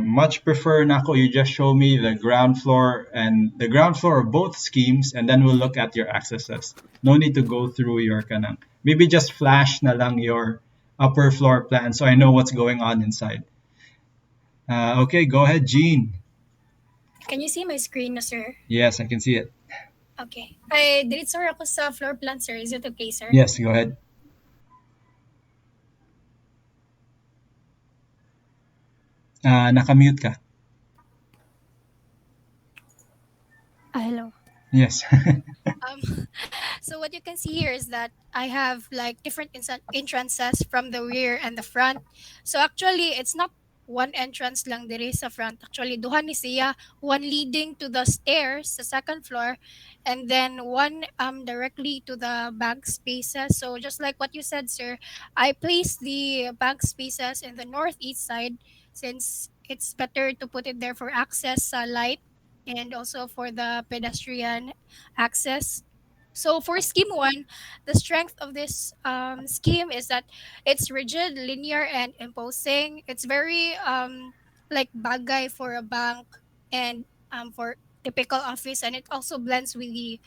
much prefer nako you just show me the ground floor of both schemes, and then we'll look at your accesses. No need to go through your kanang. Maybe just flash na lang your upper floor plan so I know what's going on inside. Okay, go ahead, Jean. Can you see my screen na, sir? Yes, I can see it. Okay. Ay, diretso ako sa floor plan, sir. Is it okay, sir? Yes, go ahead. Nakamute ka. Hello. Yes. So what you can see here is that I have like different entrances from the rear and the front. So actually, it's not one entrance lang diri sa front. Actually, duha ni siya, one leading to the stairs sa second floor, and then one directly to the bank spaces. So just like what you said, sir, I placed the bank spaces in the northeast side since it's better to put it there for access light and also for the pedestrian access. So for scheme one, the strength of this scheme is that it's rigid, linear, and imposing. It's very like bagay for a bank and for typical office, and it also blends with the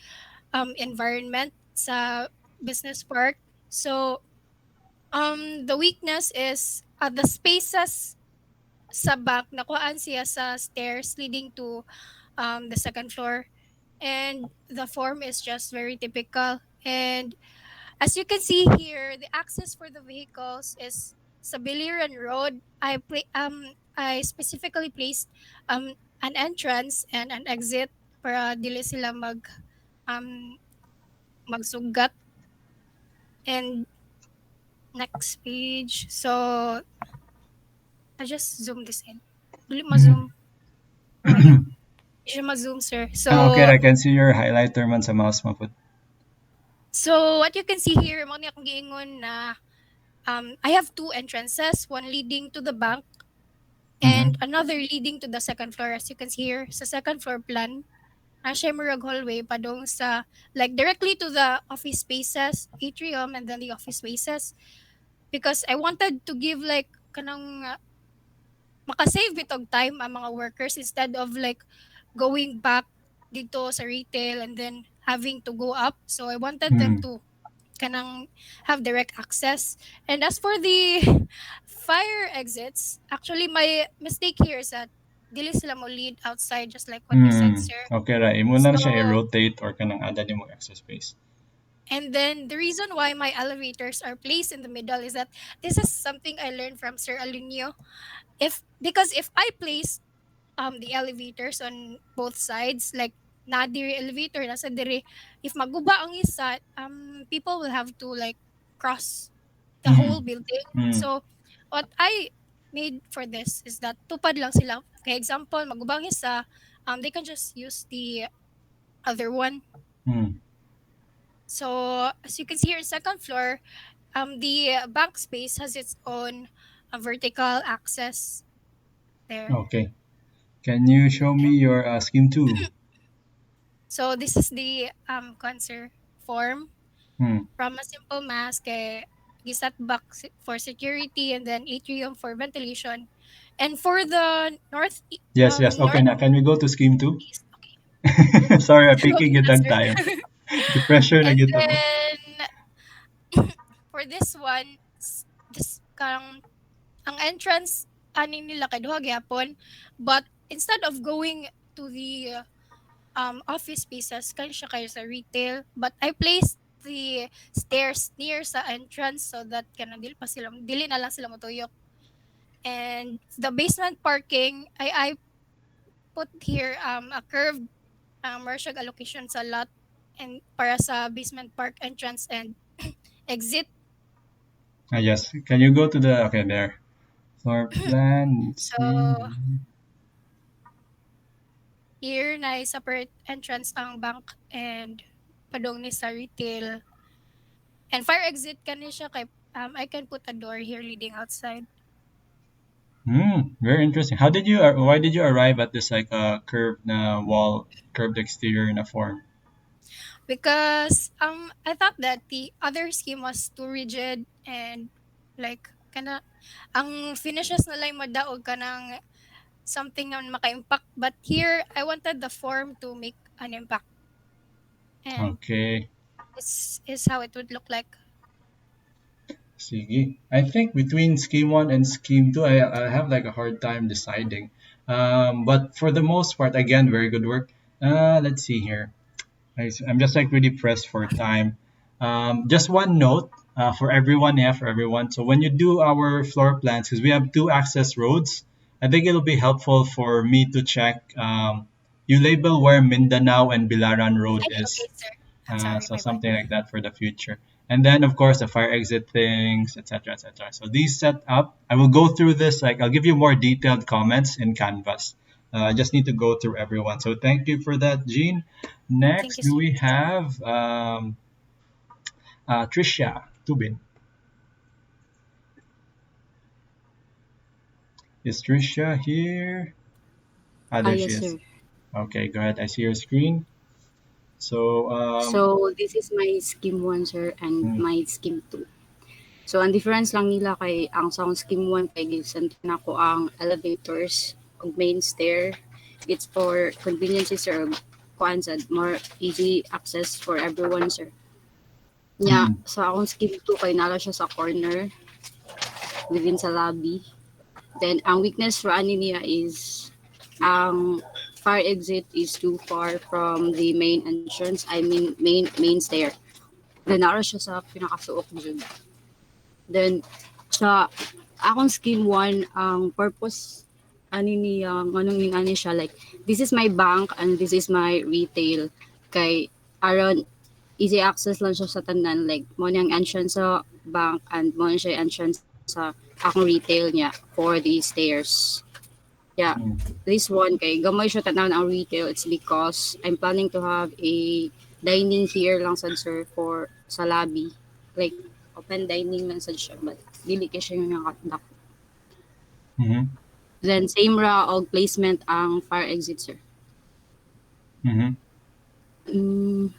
environment sa business park. So the weakness is the spaces sa back nakuhaan siya sa stairs leading to the second floor, and the form is just very typical. And as you can see here, the access for the vehicles is sa Biliran Road. I specifically placed an entrance and an exit para dili sila um magsugat. And next page. So I just zoom this in. Dili Mhm. ma-zoom. Oh yeah. Di siya ma-zoom, sir. Okay, So I can see your highlighter man sa mouse mo put. what you can see here, mo ni akong giingon na I have two entrances, one leading to the bank and Mhm. another leading to the second floor. As you can see here, sa second floor plan, na siya murag hallway padong sa like directly to the office spaces, atrium, and then the office spaces. Because I wanted to give like kanang makasave bitog time ang mga workers instead of like going back dito sa retail and then having to go up. So I wanted them Mm. to kanang have direct access. And as for the fire exits, actually my mistake here is that dili sila mo lead outside just like what you said, Mm. sir. Okay ra, imo na So siya i-rotate or kanang ada nimo extra space. and then the reason why my elevators are placed in the middle is that this is something I learned from Sir Alinio. If because if I place the elevators on both sides like na diri elevator nasa diri, if maguba ang isa people will have to like cross the whole Mhm. building. Mm. So what I made for this is that tupad lang sila. Okay, example maguba ang isa, they can just use the other one. Mm. So as you can see here second floor, the bank space has its own vertical access there. Okay. Can you show me your scheme 2? So this is the cancer form Hmm. from a simple mask kay gisat back for security and then atrium for ventilation. And for the Yes, yes. Okay, now can we go to scheme 2? northeast, okay. Sorry, I'm picking Okay it na that sir. time. The pressure na And gito ko. then for this one, this kang ang entrance ani nila kay duha gyapon, but instead of going to the office spaces kan siya kayo sa retail, but I placed the stairs near sa entrance so that kana dili na lang sila matuyok. And the basement parking I put here a curved Marshall allocation sa lot and para sa basement park entrance and exit. Ah, yes. Can you go to the, okay, there. Floor plan, let's So see. here na separate entrance ang bank and padong ni sa retail. And fire exit kani siya kay I can put a door here leading outside. Very interesting. Why did you arrive at this like curved na wall, curved exterior na form? Because I thought that the other scheme was too rigid and like kana ang finishes na lang madaog kanang something na maka-impact, but here I wanted the form to make an impact, and Okay. this is how it would look like. Sige. I think between scheme 1 and scheme 2, I have like a hard time deciding. But for the most part, again, very good work. Let's see here. I'm just like really pressed for time. Just one note for everyone, yeah, for everyone. So when you do our floor plans, because we have two access roads, I think it'll be helpful for me to check. You label where Mindanao and Bilaran Road Ay, is, okay, sir. I'm sorry, so my bad. something like that for the future. And then of course the fire exit things, etc., etc. So these set up. I will go through this. Like I'll give you more detailed comments in Canvas. I just need to go through everyone. So thank you for that, Jean. Thank Next, you, do sir. we have Trisha Tubin? Is Trisha here? Ah, Ah, there she yes, is. sir. Okay, go ahead. I see your screen. So, So, this is my scheme 1, sir, and mm, my scheme 2. So, ang difference lang nila kay ang sa akong scheme 1 kay gisentro na ko ang elevators ug main stair. It's for convenience, sir. Kuan sad more easy access for everyone, sir. Nya, mm, sa akong scheme 2 kay nala siya sa corner within sa lobby. Then, ang weakness for ani niya is ang fire exit is too far from the main entrance. I mean, main stair. Then, nara siya sa pinakasuok dyan. Then, sa akong scheme 1, ang purpose ani niya, anong yung ani siya, like, this is my bank and this is my retail. Kay, around, easy access lang siya sa tanan. Like, mo niyang entrance sa bank and mo siya entrance sa akong retail niya for the stairs. Yeah, mm, this one kay gamay siya tanan ang retail. It's because I'm planning to have a dining here lang sad, sir, for sa lobby. Like, open dining lang sad siya, but dili kay siya yung nakadak. mhm, Then, same ra og placement ang fire exit, sir. mhm, Mm,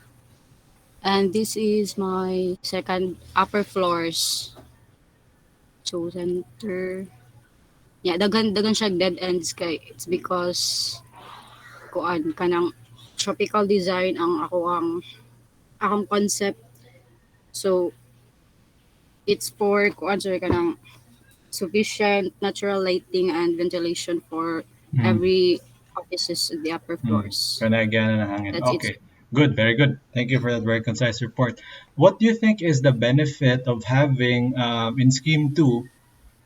and this is my second upper floors. So, center. Yeah, dagan siya dead ends kay it's because kuan kanang tropical design ang akong concept. So, it's for kuan sir kanang sufficient natural lighting and ventilation for mm, every offices in the upper mm. floors. Panagana ng hangin. That's it. Okay, good, very good. Thank you for that very concise report. What do you think is the benefit of having in scheme 2,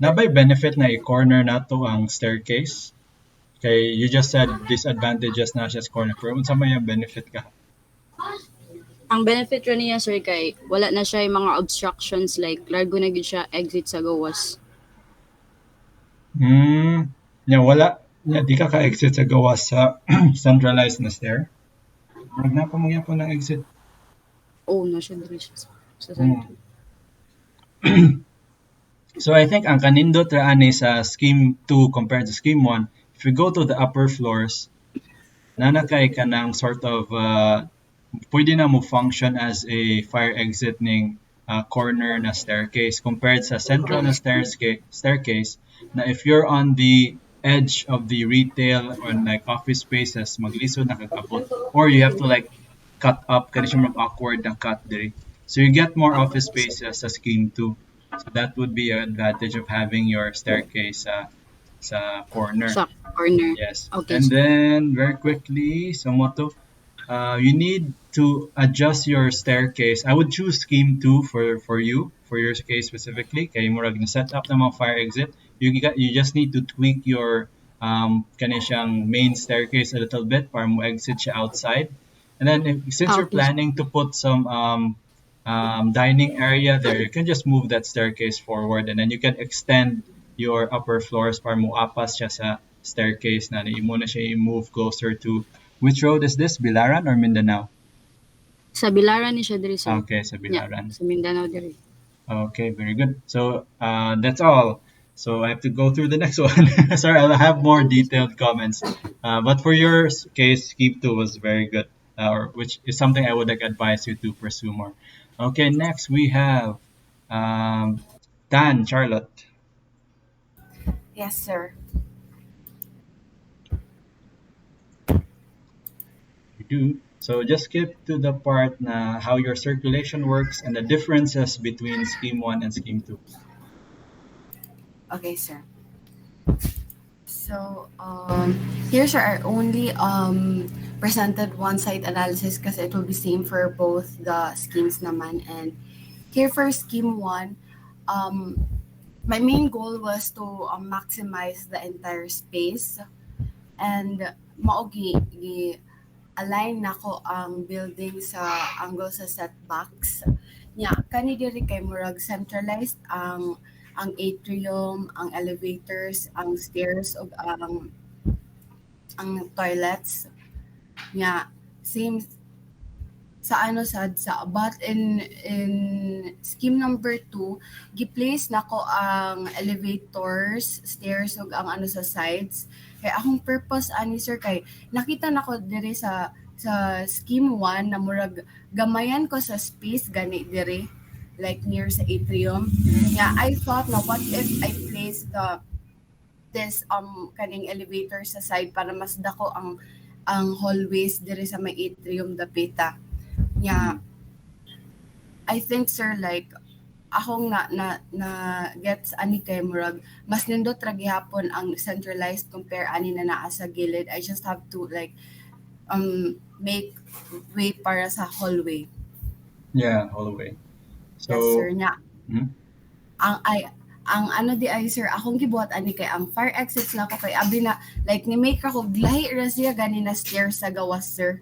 na by benefit na i-corner na to ang staircase? Kay you just said disadvantages na siya sa corner, pero unsa may ang benefit ka? Ang benefit rin niya sir kay wala na siya yung mga obstructions like largo na gid siya exit sa gawas. Nya wala nya di ka ka-exit sa gawas sa centralized na stair. Wag na pa magyapon ng exit. Oh, na siya diri siya sa Mm. center. So I think ang kanindot ra ani sa scheme 2 compared to scheme 1, if we go to the upper floors, nanakay ka ng sort of pwede na mo function as a fire exit ning corner na staircase compared sa central na staircase na if you're on the edge of the retail or like office spaces, maglisod na kakabot, or you have to like cut up kasi siya awkward na cut diri. So you get more office spaces sa scheme 2. So that would be an advantage of having your staircase sa corner. Sa corner. Yes. Okay. And then very quickly, Somoto, you need to adjust your staircase. I would choose scheme 2 for you, for your case specifically. Kay murag na set up na mga fire exit. You just need to tweak your kaniyang main staircase a little bit para mo exit siya outside. And then since you're Okay. planning to put some dining area there, you can just move that staircase forward and then you can extend your upper floors para mo apas siya sa staircase na imo na siya i-move closer to which road is this? Bilaran or Mindanao? Sa Bilaran ni siya diri sir. Okay, sa Yeah, Bilaran. sa Mindanao diri. Okay, very good. So that's all. So I have to go through the next one. Sorry, I'll have more detailed comments. But for your case, scheme 2 was very good, which is something I would like advise you to pursue more. Okay, next we have Dan, Charlotte. Yes, sir. You do. So just skip to the part na how your circulation works and the differences between scheme 1 and scheme 2. Okay, sir. So, here's our only presented one-side analysis kasi it will be same for both the schemes naman. And here for scheme 1, my main goal was to maximize the entire space and maogi align nako ang building sa angle sa setbacks. Nya kani diri kay murag centralized ang atrium, ang elevators, ang stairs ug ang toilets. Nya same sa ano sad sa but in scheme number 2 gi-place nako ang elevators, stairs ug ang ano sa sides. Kay akong purpose ani sir kay nakita nako diri sa sa scheme 1 na murag gamayan ko sa space gani dire like near sa atrium. Yeah, I thought na what if I place this kaning elevator sa side para mas dako ang hallways dire sa may atrium dapita. Yeah, I think sir like akong na gets ani kay murag mas nindot ra gihapon ang centralized compare ani na naa sa gilid. I just have to like make way para sa hallway. Yeah, hallway. Yes sir So, nya. mhm. Ang ano di ay sir akong gibuhat ani kay ang fire exits lang ko kay abi na like ni make ako lahi ra siya gani na stairs sa gawas sir.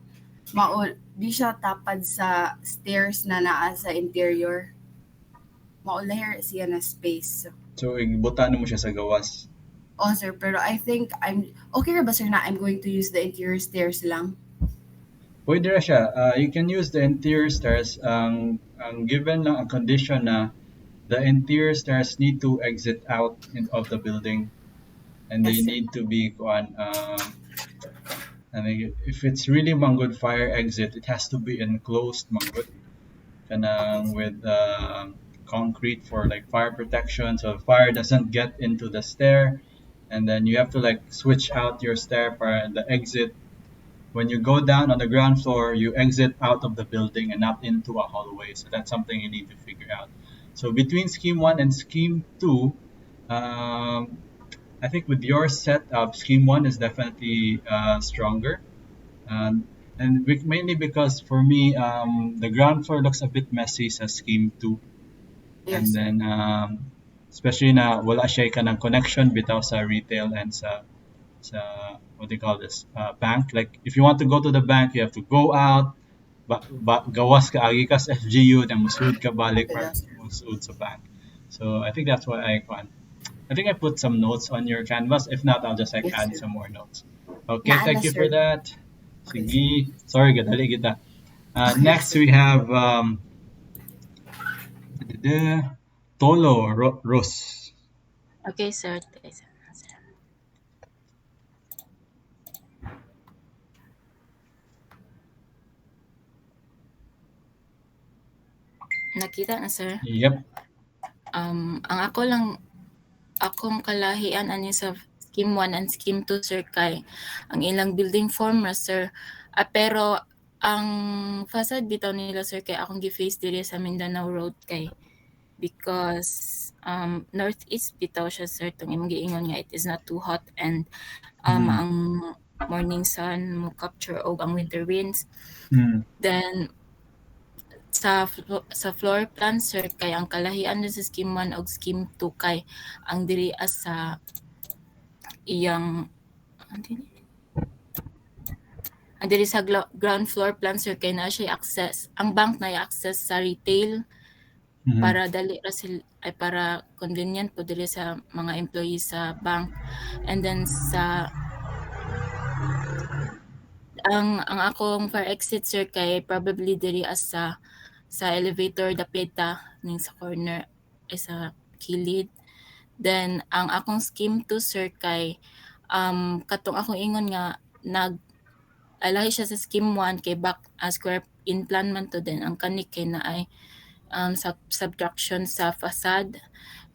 Mao di siya tapad sa stairs na naa sa interior. Mao lahi ra siya na space. So ibutan mo siya sa gawas. Oh sir, pero I think I'm okay ra ba sir na I'm going to use the interior stairs lang? Pwede ra siya. You can use the interior stairs. Ang given lang ang condition na the interior stairs need to exit out of the building, and they Yes sir. need to be and if it's really manggod fire exit, it has to be enclosed manggod Okay kanang sir. with concrete for like fire protection, so fire doesn't get into the stair, and then you have to like switch out your stair for the exit. When you go down on the ground floor, you exit out of the building and not into a hallway. So that's something you need to figure out. So between scheme 1 and scheme 2, I think with your setup, scheme 1 is definitely stronger. And mainly because for me, the ground floor looks a bit messy sa scheme 2. Yes And sir. then, especially na wala siya ka ng connection bitaw sa retail and sa what do you call this bank. Like if you want to go to the bank, you have to go out, gawas ka agi ka sa FGU, then musud ka balik para Yes sir. musud sa bank. So I think that's why I think I put some notes on your canvas. If not, I'll just like Yes add sir. some more notes. Okay, Naa na thank you for sir. that. Okay sir. Sige. Sorry, gadali kita. Okay Next sir. we have Tolo Ros. Okay, sir. Okay, sir. Nakita na, sir. Yep. Ang akong kalahian ani sa scheme 1 and scheme 2, sir, kay ang ilang building form ra, sir. Pero ang facade bitaw nila, sir, kay akong gi-face diri sa Mindanao Road kay because northeast bitaw siya, sir, tong imong giingon nga it is not too hot and ang morning sun mo capture og ang winter winds. Then sa floor plan, sir, kay ang kalahian sa scheme 1 og scheme 2 kay ang diri sa iyang ang diri sa ground floor plan, sir, kay na siya access ang bank na access sa retail para dali ra ay para convenient po dili sa mga employees sa bank. And then ang akong fire exit, sir, kay probably diri sa elevator dapita ning sa corner ay sa kilid. Then ang akong scheme 2, sir, kay katong akong ingon nga alahi siya sa scheme 1 kay back square in plan man to, then ang kani kay na ay subtraction sa facade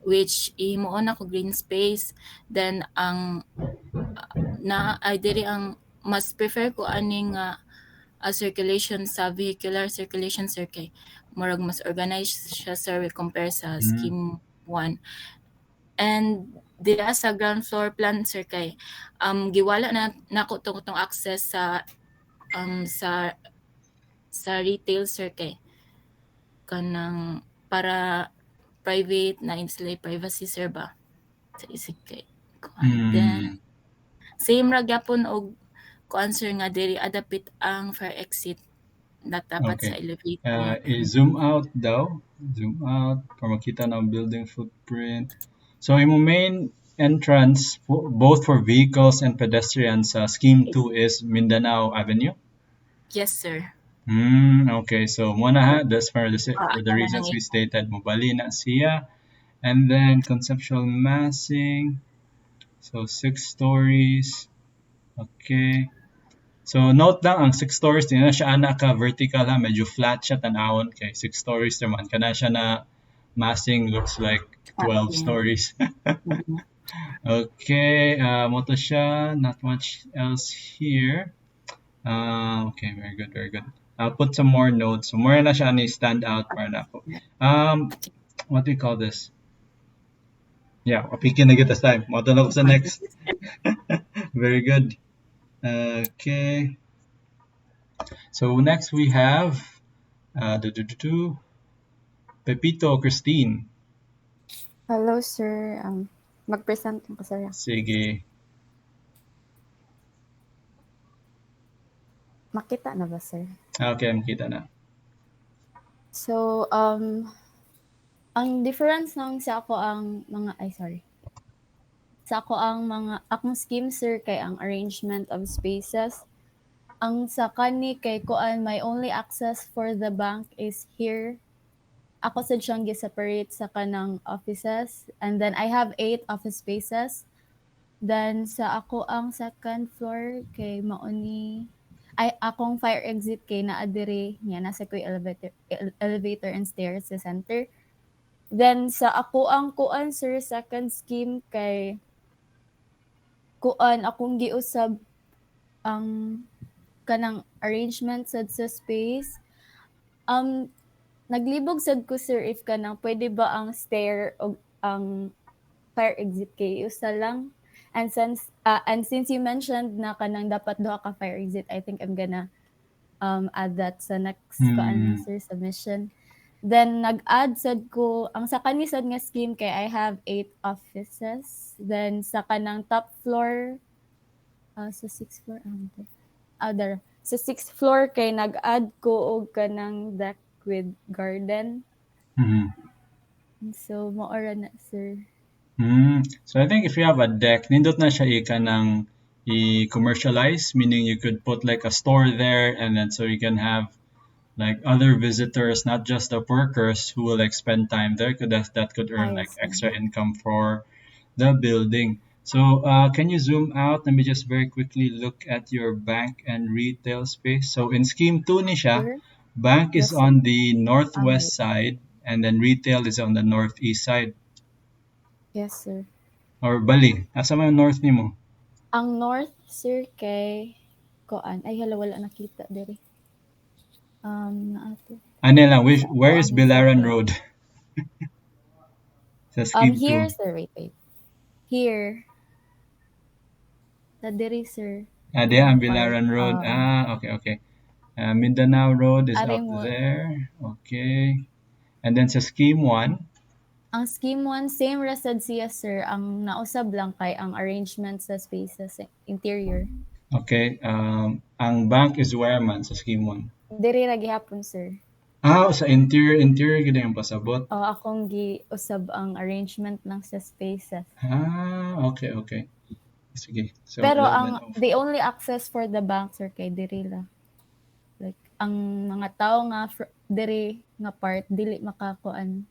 which himuon ako green space. Then ang na ay diri ang mas prefer ko ani nga circulation sa vehicular circulation, sir, kay murag mas organized siya, sir, compare sa scheme 1. And dira sa ground floor plan, sir, kay giwala na nako tong access sa retail, sir, kay kanang para private na sila privacy, sir, ba sa isig kay then same ra gyapon og kuan, sir, nga diri adapit ang fire exit natapat sa elevator. I-zoom out daw. Zoom out para makita na ang building footprint. So imong main entrance both for vehicles and pedestrians sa scheme 2 is Mindanao Avenue. Yes, sir. Okay, so muna that's for the reasons we stated, mobali na siya. And then conceptual massing, so 6 stories. Okay. So note lang ang 6 stories di na siya ana ka vertical ha, medyo flat siya tanawon kay 6 stories naman kana siya na massing looks like 12 yeah. stories. Mhm. Okay, mo to siya, not much else here. Okay, very good, very good. I'll put some more notes. So more na siya ni stand out para na ako. What do you call this? Yeah, pikin na kita this time. Mo to na ko sa next. Very good. Okay. So next we have Pepito Christine. Hello, sir. Mag-present ko, sir. Sige. Makita na ba, sir? Okay, makita na. So, ang difference ng sa ako ang mga, sa ako ang mga, akong scheme, sir, kay ang arrangement of spaces. Ang sa kani kay kuan, my only access for the bank is here. Ako sa siyang gi-separate sa kanang offices. And then I have 8 office spaces. Then sa ako ang second floor kay mauni ay akong fire exit kay naa diri nya nasa koy elevator and stairs sa center. Then sa ako ang kuan sir second scheme kay kuan akong giusab ang kanang arrangement sad sa space. Naglibog sad ko sir if kanang pwede ba ang stair o ang fire exit kay usa lang. And since you mentioned na kanang dapat duha ka fire exit, I think I'm gonna add that sa next kuan sir submission. Then nag-add sad ko ang sa kani sad nga scheme kay I have 8 offices. Then sa kanang top floor sa 6th floor there. Sa 6th floor kay nag-add ko og kanang deck with garden. So maora na sir. So I think if you have a deck, nindot na siya ng i-commercialize, meaning you could put like a store there and then so you can have like other visitors, not just the workers who will like spend time there. That could earn like extra income for the building. So can you zoom out? Let me just very quickly look at your bank and retail space. So in scheme 2 ni siya, Sir? bank is Yes, sir. on the northwest side and then retail is on the northeast side. Yes, sir. Or bali, asa man ang north nimo? Ang north, sir, kay Koan. Ay, hala, wala nakita diri. Naato. Ano lang, where is Bilaran Road? Sa scheme 2. Here, sir, wait. Here. Sa diri, sir. Diyan ang Bilaran Road. Okay. Mindanao Road is Aring up there. Okay. And then sa scheme 1? Ang scheme 1, same rasad siya, sir. Ang nausab lang kay ang arrangement sa spaces, interior. Okay. Ang bank is where man sa scheme 1? Diri ra gihapon, sir. Sa interior gid yung pasabot. Akong giusab ang arrangement lang sa spaces. Okay. Sige. So, pero the only access for the bank, sir, kay diri la. Like ang mga tao nga diri nga part dili makakuan.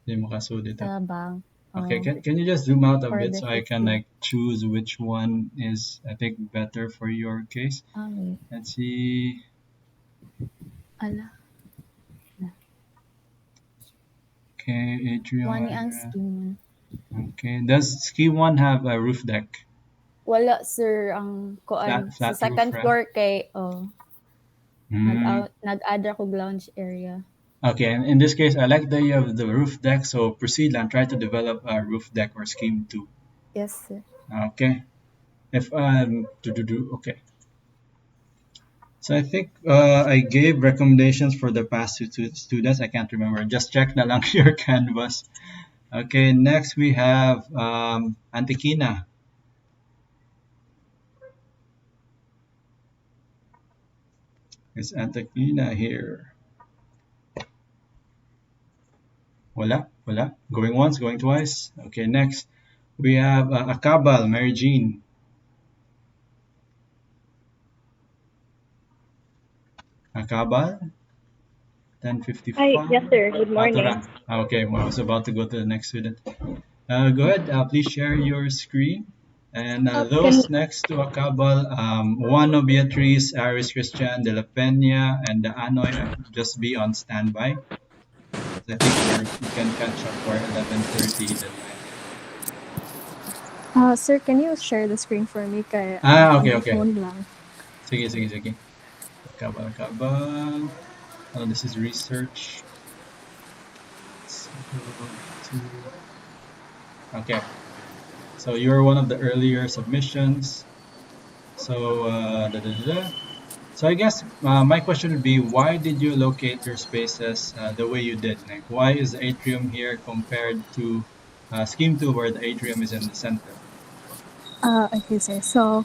Hindi makasudit. Sa bank. Okay, can you just zoom out a bit so I can like choose which one is I think better for your case? Okay. Let's see. Ala. Okay, Atrium. Wani ang scheme 1. Okay, does scheme 1 have a roof deck? Wala, sir. Ang kuan sa second floor kay nag-add ako lounge area. Okay, and in this case, I like the idea of the roof deck, so proceed and try to develop a roof deck or scheme 2. Yes, sir. Okay. Okay. So I think I gave recommendations for the past 2 students. I can't remember. Just check na lang your canvas. Okay, next we have Antikina. Is Antikina here? Wala. Going once, going twice. Okay, next we have Akabal, Mary Jean. Akabal? 10:55. Hi, yes sir. Good morning. Okay, I was about to go to the next student. Go ahead. Please share your screen. And Can those next to Akabal, Juano Beatriz, Aris Christian, De La Peña, and the Anoy just be on standby. So I think we can catch up for 11:30 deadline. Sir, can you share the screen for me? Kaya on Okay, my okay. phone lang. Sige. Akabal. Oh, this is research. Let's go to... Okay. So you're one of the earlier submissions. So, So I guess my question would be, why did you locate your spaces the way you did? Like, why is the atrium here compared to Scheme 2 where the atrium is in the center? Okay, sir. So,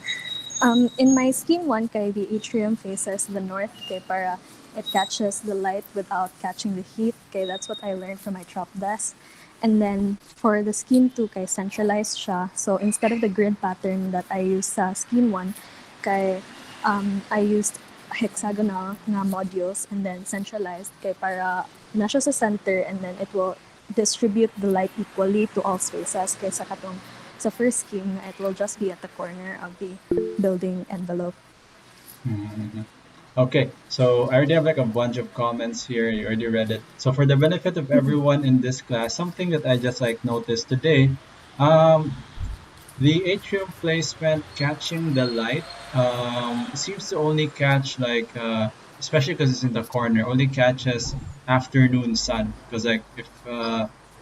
in my scheme 1, kay the atrium faces the north, kay para it catches the light without catching the heat. Okay, that's what I learned from my trop desk. And then for the scheme 2, kay centralized siya. So instead of the grid pattern that I used sa scheme 1, kay I used hexagonal na modules and then centralized kay para na siya sa center and then it will distribute the light equally to all spaces kay sa katong sa first scheme it will just be at the corner of the building envelope. Mhm. Okay, so I already have like a bunch of comments here. You already read it. So for the benefit of everyone in this class, something that I just like noticed today, the atrium placement catching the light seems to only catch like especially because it's in the corner, only catches afternoon sun. Because like if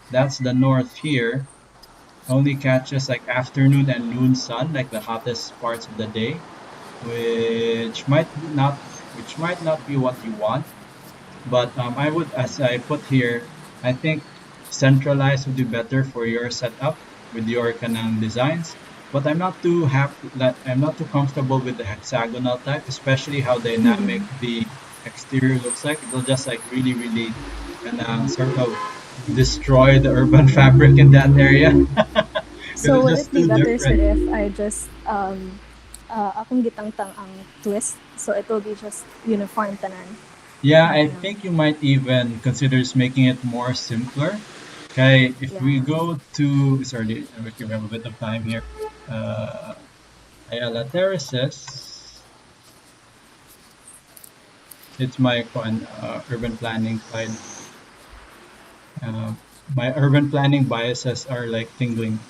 that's the north here, only catches like afternoon and noon sun, like the hottest parts of the day, which might not be what you want. But I would, as I put here, I think centralized would be better for your setup with your kanang designs. But I'm not too happy that I'm not too comfortable with the hexagonal type, especially how dynamic the exterior looks like. It'll just like really kanang sort of destroy the urban fabric in that area. Because So it's would just it be too better sir different. if I just akong gitangtang ang twist so it will be just uniform tanan? Yeah, I think you might even consider just making it more simpler. Okay, if we Yeah. go to, sorry, we have a bit of time here. Ayala Terraces, it's my urban planning side. Uh, my urban planning biases are like tingling.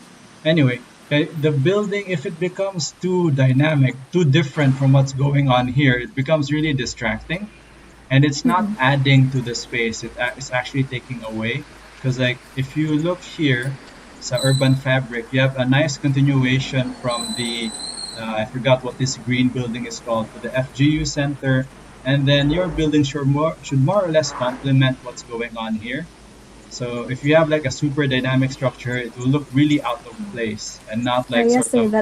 Anyway, okay, the building, if it becomes too dynamic, too different from what's going on here, it becomes really distracting. And it's not adding to the space, it's actually taking away. Because like if you look here, it's urban fabric, you have a nice continuation from the I forgot what this green building is called, to the FGU center, and then your building should more or less complement what's going on here. So if you have like a super dynamic structure, it will look really out of place and not like Yes, sort sir. of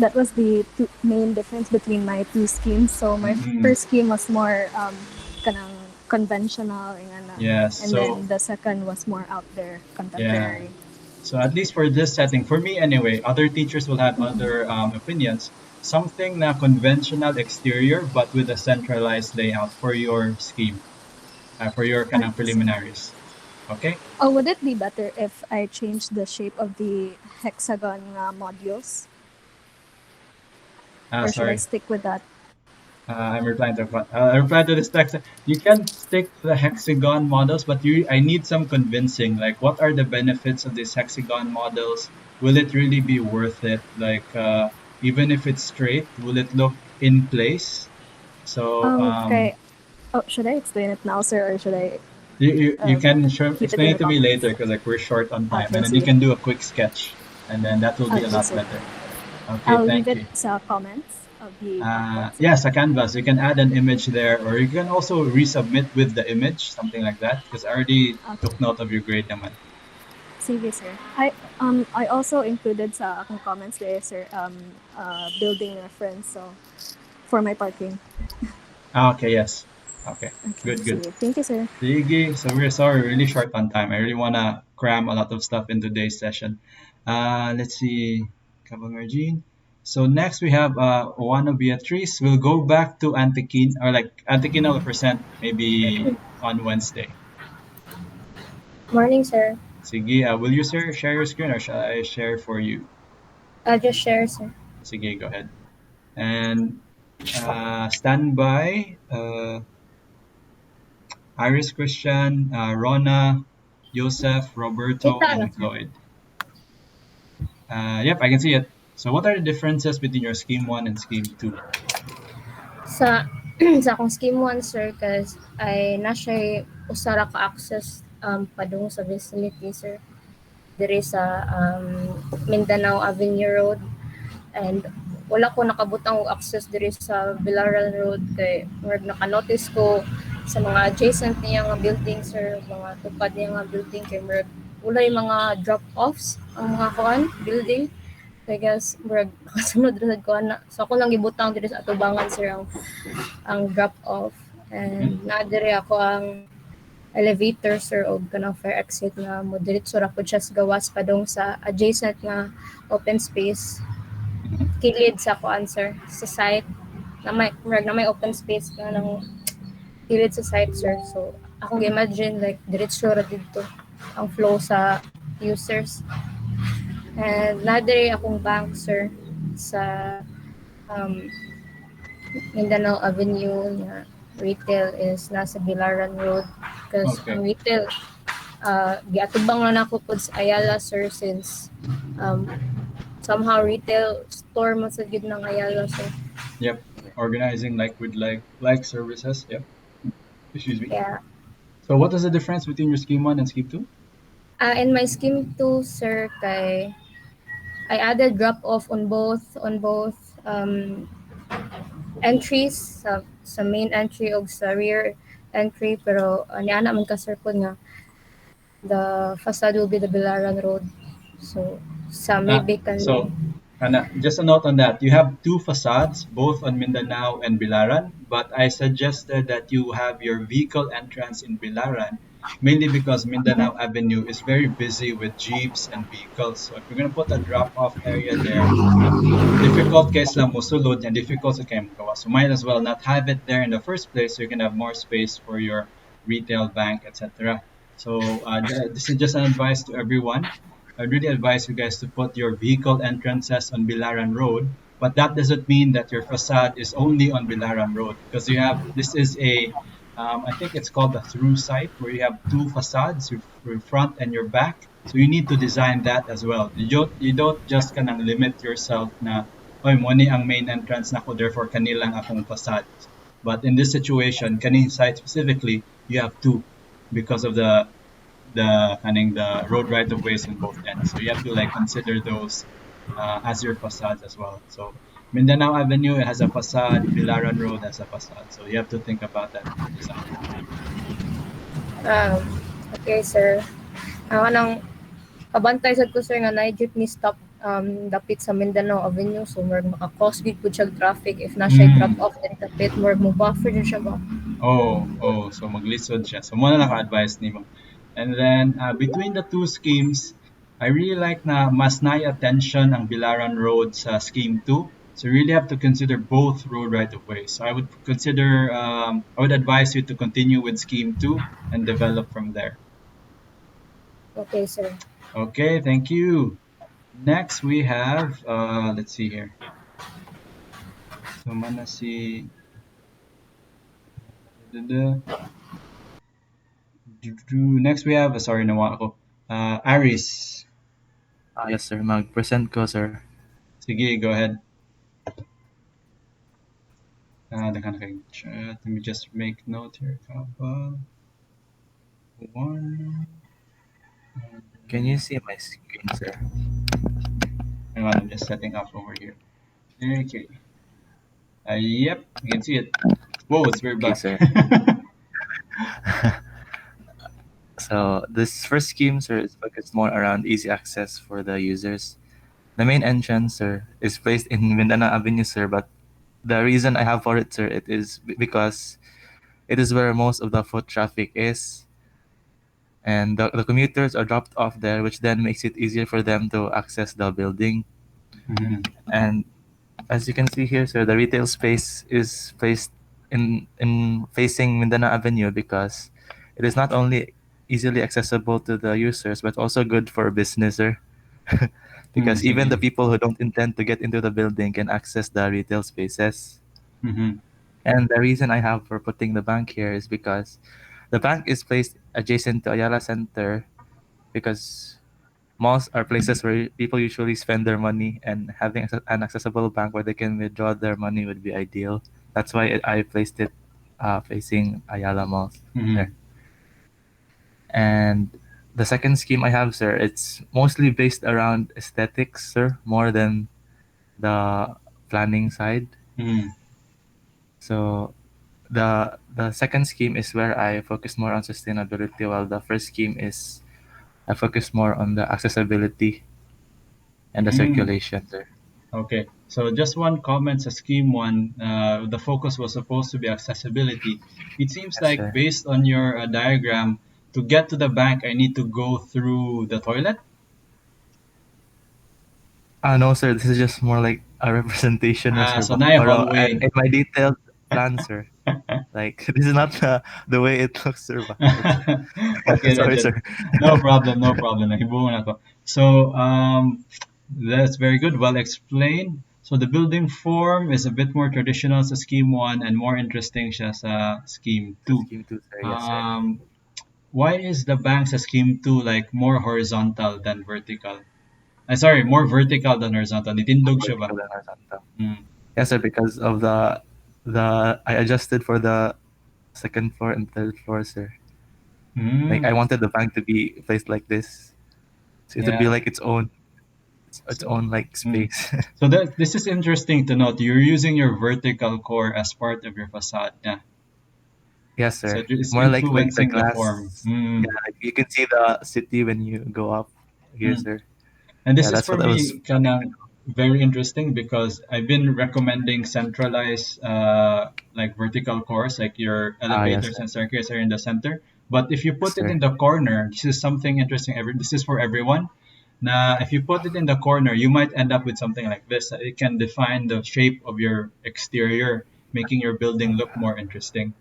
That was the main difference between my two schemes. So my mm, first scheme was more kanang conventional yes. and then the second was more out there, Yeah. contemporary. So at least for this setting, for me anyway, other teachers will have other opinions. Something na conventional exterior, but with a centralized layout for your scheme, for your kind of Okay, sir. preliminaries. Okay. Oh, would it be better if I change the shape of the hexagon modules, or should I Sorry. stick with that? I'm replying to I reply to this text. You can stick to the hexagon models, but I need some convincing. Like, what are the benefits of these hexagon models? Will it really be worth it? Like, even if it's straight, will it look in place? So, Okay. Oh, should I explain it now, sir, or should I you can keep it explain in it the to me comments? later because like we're short on time, Okay, and then you sige. can do a quick sketch, and then that will be a Okay, lot sir. better. Okay, I'll leave thank it you. sa comments of the output, sir. Yes, a canvas. You can add an image there, or you can also resubmit with the image, something like that. Because I already Okay. took note of your grade naman. Sige, sir. I also included sa akong comments there, sir, building reference, so for my parking. Okay, yes. Okay, Okay, good, good. sige. Thank you, sir. Sige, so we're sorry, we're really short on time. I really wanna cram a lot of stuff in today's session. Let's see, Kabangarjin. So next we have Juana Beatriz. We'll go back to Antiquin, or like Antiquina will present maybe on Wednesday. Morning, sir. Sige, will you share your screen or shall I share for you? I'll just share, sir. Sige, go ahead. And stand by. Iris Christian, Rona, Joseph, Roberto, Kita na, and sir. Lloyd. Yep, I can see it. So what are the differences between your scheme 1 and scheme 2? Sa sa akong scheme 1, sir, cause ay na siya usara ka access padung sa vicinity, sir. Diri sa Mindanao Avenue Road, and wala ko nakabutang og access diri sa Bilaran Road kay murag naka-notice ko sa mga adjacent niya nga building, sir, mga tupad niya nga building kay murag walay mga drop-offs ang mga kuan building. I guess murag nakasunod ra sad ko ana. So ako lang gibutang diri sa atubangan, sir, ang drop-off, and naa diri ako ang elevator, sir, o kanang fire exit nga mo diretso ra pud siya sa gawas padung sa adjacent nga open space kilid sa kuan, sir, sa site na may open space ka nang kilid sa site, sir. So akong imagine like diretso ra dito ang flow sa users, and nadiri akong bank, sir, sa um, Mindanao Avenue nga retail is nasa Bilaran Road, because Okay. ang retail giatubang na nako pud sa Ayala, sir, since somehow retail store mo sa gid ng Ayala, sir. Yep, organizing like with like services. Yep. Excuse me. Yeah. So what is the difference between your scheme 1 and scheme 2? In my scheme 2, sir, kay I added drop off on both entries sa main entry o sa rear entry, pero niya na man ka, sir, pod nga the facade will be the Bilaran Road. So sa maybe So just a note on that. You have two facades, both on Mindanao and Bilaran, but I suggested that you have your vehicle entrance in Bilaran, mainly because Mindanao Avenue is very busy with jeeps and vehicles. So if you're going to put a drop-off area there, difficult case lang musulod and difficult sa kayo magawa. So might as well not have it there in the first place so you can have more space for your retail bank, etc. So this is just an advice to everyone. I really advise you guys to put your vehicle entrances on Bilaran Road, but that doesn't mean that your facade is only on Bilaran Road, because you have this is a I think it's called a through site where you have two facades, your front and your back. So you need to design that as well. You don't just kanang limit yourself na oy mo ni ang main entrance nako therefore kanilang akong facade. But in this situation, kaning site specifically, you have two because of the road right of ways in both ends. So you have to like consider those as your facades as well. So Mindanao Avenue has a facade, Bilaran Road has a facade. So you have to think about that in your design. Okay, sir. Anong kabantay sad ko, sir, nga na jeepney stop dapit sa Mindanao Avenue, so murag maka-cause gid pud siya traffic if na siya drop off din dapit, murag mo buffer din siya ba. So maglisod siya. So mo na naka-advise nimo. And then between the two schemes, I really like na mas naay attention ang Bilaran Road sa scheme 2. So you really have to consider both road right of ways. So I would advise you to continue with scheme 2 and develop from there. Okay, sir. Okay, thank you. Next we have let's see here. So mana si next we have sorry nawa ako. Aris. Yes, sir. Mag-present ko, sir. Sige, go ahead. Let me just make note here. One. Can you see my screen, sir? Hang on, I'm just setting up over here. Okay. Yep, you can see it. Whoa, it's very black. Sir. So this first scheme, sir, is focused more around easy access for the users. The main entrance, sir, is placed in Mindanao Avenue, sir, but the reason I have for it, sir, it is because it is where most of the foot traffic is. And the commuters are dropped off there, which then makes it easier for them to access the building. Mm-hmm. And as you can see here, sir, the retail space is placed in facing Mindanao Avenue because it is not only easily accessible to the users, but also good for a business, sir. because even the sige. people who don't intend to get into the building can access the retail spaces. Mhm. And the reason I have for putting the bank here is because the bank is placed adjacent to Ayala Center, because malls are places where people usually spend their money, and having an accessible bank where they can withdraw their money would be ideal. That's why I placed it facing Ayala Malls there. Mhm. And the second scheme I have, sir, it's mostly based around aesthetics, sir, more than the planning side. Mhm. So the second scheme is where I focus more on sustainability, while the first scheme is I focus more on the accessibility and the Mm. circulation, sir. Okay. So just one comment sa scheme one, the focus was supposed to be accessibility. It seems Yes, like sir. based on your diagram, to get to the bank, I need to go through the toilet. No, sir. This is just more like a representation, no, sir. So na And hallway. in my detailed plan, sir. Like this is not the way it looks, sir. Okay, Sorry, then. sir. No problem, no problem. Nahibuan ako. So, that's very good. Well explained. So the building form is a bit more traditional sa scheme 1 and more interesting siya sa scheme 2. Scheme two, sir. Yes, sir. Why is the bank sa scheme 2 like more horizontal than vertical? Sorry, more vertical than horizontal. Nitindog siya ba? Vertical and horizontal. Mm. Yes, sir. Because of the I adjusted for the second floor and third floor, sir. Like I Mm. wanted the bank to be placed like this, so it would be Yeah. like its So, own like mm. space. So this is interesting to note. You're using your vertical core as part of your facade. Yeah. Yes, So sir. it's More like the influencing the form. glass. Yeah, Mm. like you can see the city when you go up here, Mm. sir. And this Yeah, is that's for what I was. me kind of very interesting because I've been recommending centralized like vertical cores, like your Ah, yes, elevators sir. and staircase are in the center. But if you Yes, put it sir. in the corner, this is something interesting. This is for everyone. Now, if you put it in the corner, you might end up with something like this. It can define the shape of your exterior, making your building look more interesting.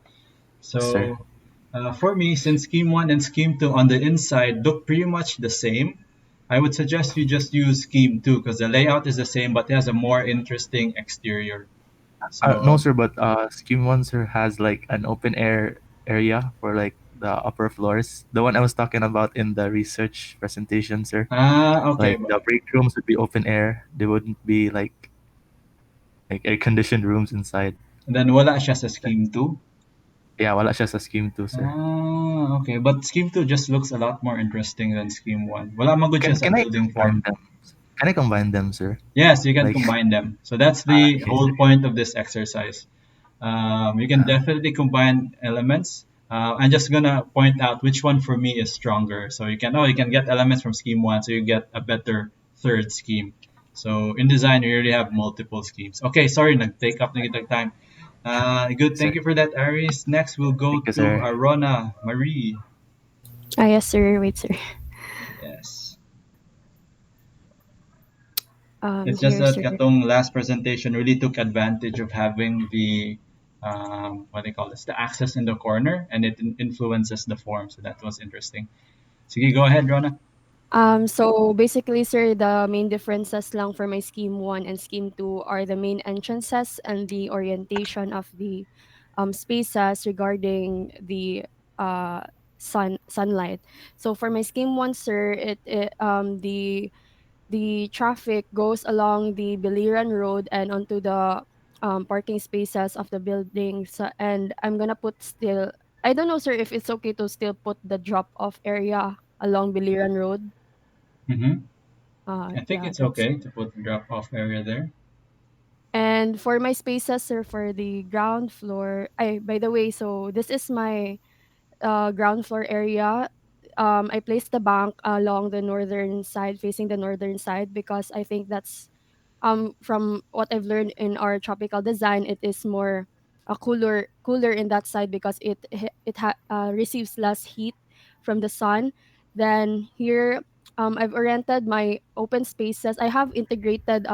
Yes, sir. So, for me, since Scheme 1 and Scheme 2 on the inside look pretty much the same, I would suggest you just use Scheme 2 because the layout is the same but it has a more interesting exterior. No, So, sir, but Scheme One, sir, has like an open air area for like the upper floors. The one I was talking about in the research presentation, sir. okay. Like the break rooms would be open air. They wouldn't be like air conditioned rooms inside. Then wala siya sa Scheme 2. Yeah, wala siya sa Scheme 2, sir. Okay. But Scheme 2 just looks a lot more interesting than Scheme 1. Wala magud siya Can sa can I building combine form. them? Can I combine them, sir? Yes, you can Like, combine them. So that's the okay, sir. whole point of this exercise. You can Uh, definitely combine elements. I'm just gonna point out which one for me is stronger. So you can get elements from scheme 1, so you get a better third scheme. So in design, you already have multiple schemes. Okay, sorry, nag-take up na kitang time. Good, thank sir. you for that, Aries. Next, we'll go Thank you, to sir. Arona Marie. Ah, yes, sir. Wait, sir. Yes. It's just Here, that sir. katong last presentation really took advantage of having the what they call this, the access in the corner, and it influences the form. So that was interesting. Sige, go ahead, Rona. So basically, sir, the main differences lang for my scheme 1 and scheme 2 are the main entrances and the orientation of the spaces regarding the sunlight. So for my scheme 1, sir, the traffic goes along the Biliran Road and onto the parking spaces of the buildings. And I'm gonna put still. I don't know, sir, if it's okay to still put the drop off area along Biliran Road. Mm-hmm. I think Yeah, it's that's. okay to put the drop off area there. And for my spaces, sir, for the ground floor. I by the way, so this is my ground floor area. I placed the bank along the northern side, facing the northern side, because I think that's from what I've learned in our tropical design, it is more cooler in that side because receives less heat from the sun. Then here, I've oriented my open spaces. I have integrated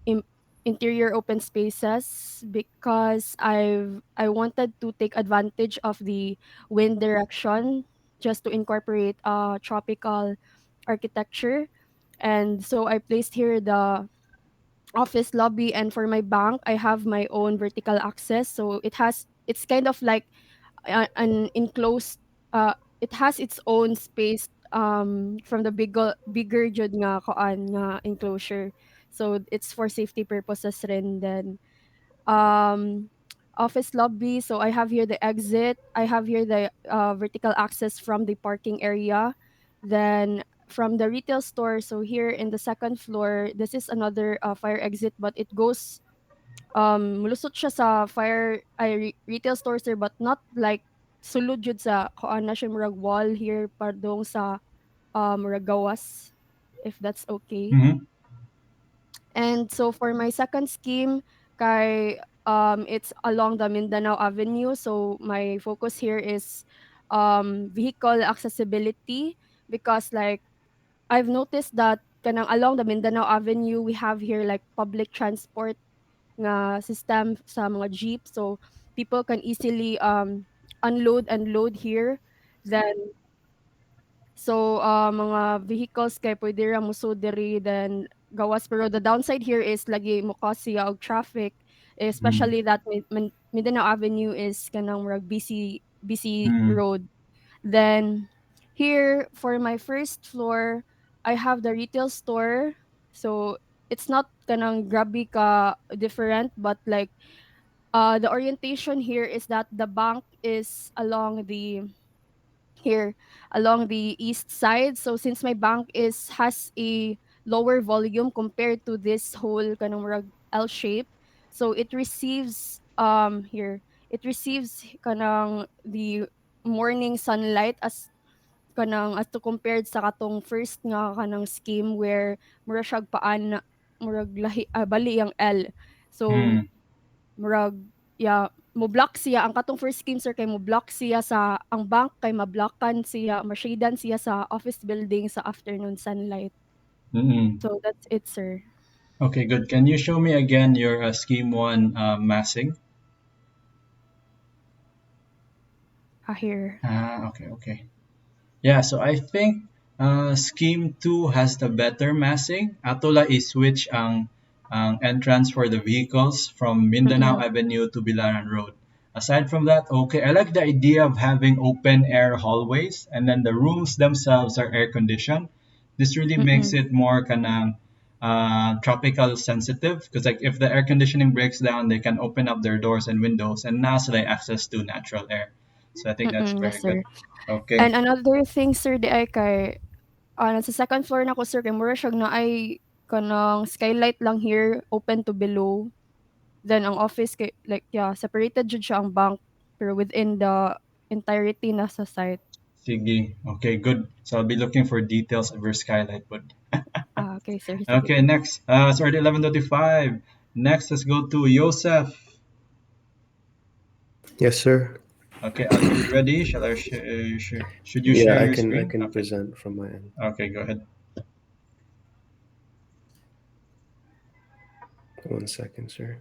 in, interior open spaces because I wanted to take advantage of the wind direction just to incorporate tropical architecture. And so I placed here the office lobby, and for my bank I have my own vertical access, so it's kind of like an enclosed it has its own space from the bigger jud nga koan nga enclosure, so it's for safety purposes rin. Then um office lobby, so I have here the exit, I have here the vertical access from the parking area. Then from the retail store, so here in the second floor, this is another fire exit, but it goes mulusot siya sa retail store sir, but not like sulod jud sa kuan na siya murag wall here pardong sa murag gawas, if that's okay. Mm-hmm. And so for my second scheme, kay it's along the Mindanao Avenue. So my focus here is vehicle accessibility, because like I've noticed that kanang along the Mindanao Avenue we have here like public transport nga system sa mga jeep. So people can easily unload and load here. Then so, mga vehicles kay puwede ra musud diri, then gawas, pero the downside here is lagi mo cause siya og traffic, Mm. especially that Mindanao Avenue is kanang murag busy Mm. road. Then here for my first floor, I have the retail store. So it's not kanang grabe ka different, but like the orientation here is that the bank is here along the east side. So since my bank has a lower volume compared to this whole kanang murag L shape, so it receives it receives kanang the morning sunlight as to compared sa katong first nga kanang scheme where mura siyag paan murag bali ang L. So Mm. murag mo-block siya ang katong first scheme sir, kay mo-block siya sa ang bank, kay ma-blockan siya, ma-shadean siya sa office building sa afternoon sunlight. Mm-mm. So that's it sir. Okay, good. Can you show me again your scheme one massing? Here. Okay, okay. Yeah, so I think scheme 2 has the better massing. Atola i-switch ang entrance for the vehicles from Mindanao Mm-mm. Avenue to Bilaran Road. Aside from that, okay, I like the idea of having open air hallways and then the rooms themselves are air conditioned. This really makes Mm-mm. it more kanang tropical sensitive, because like if the air conditioning breaks down, they can open up their doors and windows and now so they access to natural air. So I think that's Mm-mm. very Yes good. sir. Okay. And another thing sir di ay kay nasa second floor na ko sir, kay mura siyag na ay kanang skylight lang here open to below. Then ang office kay like separated jud siya ang bank pero within the entirety na sa site. Sige. Okay, good. So I'll be looking for details of your skylight wood. Okay sir, sige. Okay, next. It's already 11:25. Next, let's go to Joseph. Yes, sir. Okay, are you ready? Should you Yeah, share I your can screen? Okay. present from my end. Okay, go ahead. 1 second, sir.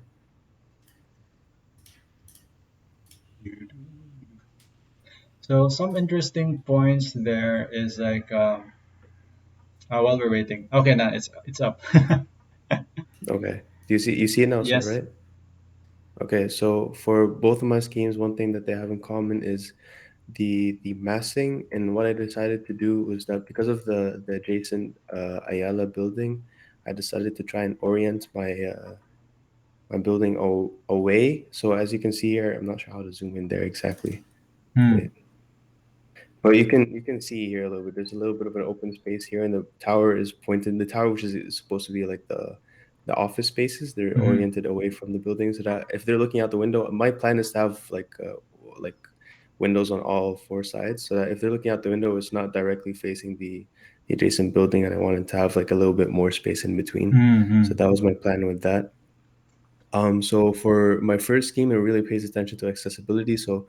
So some interesting points there is like while we're waiting. Okay, now it's up. Okay. Do you see it now, sir, Yes. right? Okay, so for both of my schemes, one thing that they have in common is the massing. And what I decided to do was that because of the adjacent Ayala building, I decided to try and orient my building away. So as you can see here, I'm not sure how to zoom in there exactly. Hmm. Wait. But you can see here a little bit. There's a little bit of an open space here, and the tower is pointed. The tower, which is supposed to be like the office spaces, they're Mm-hmm. oriented away from the building. So that if they're looking out the window, my plan is to have like windows on all four sides, so that if they're looking out the window, it's not directly facing the adjacent building. And I wanted to have like a little bit more space in between. So Mm-hmm. that was my plan with that. So for my first scheme, it really pays attention to accessibility. So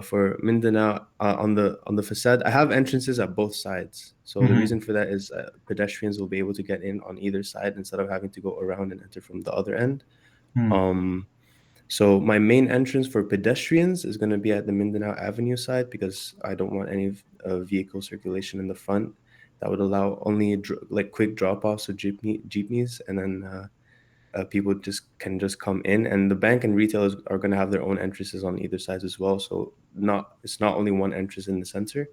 for Mindanao, on the facade, I have entrances at both sides. So the Mm-hmm. reason for that is pedestrians will be able to get in on either side instead of having to go around and enter from the other end. Hmm. So my main entrance for pedestrians is going to be at the Mindanao Avenue side because I don't want any vehicle circulation in the front. that would allow only like quick drop-offs of jeepneys, and then people just come in, and the bank and retailers are going to have their own entrances on either sides as well. So it's not only one entrance in the center.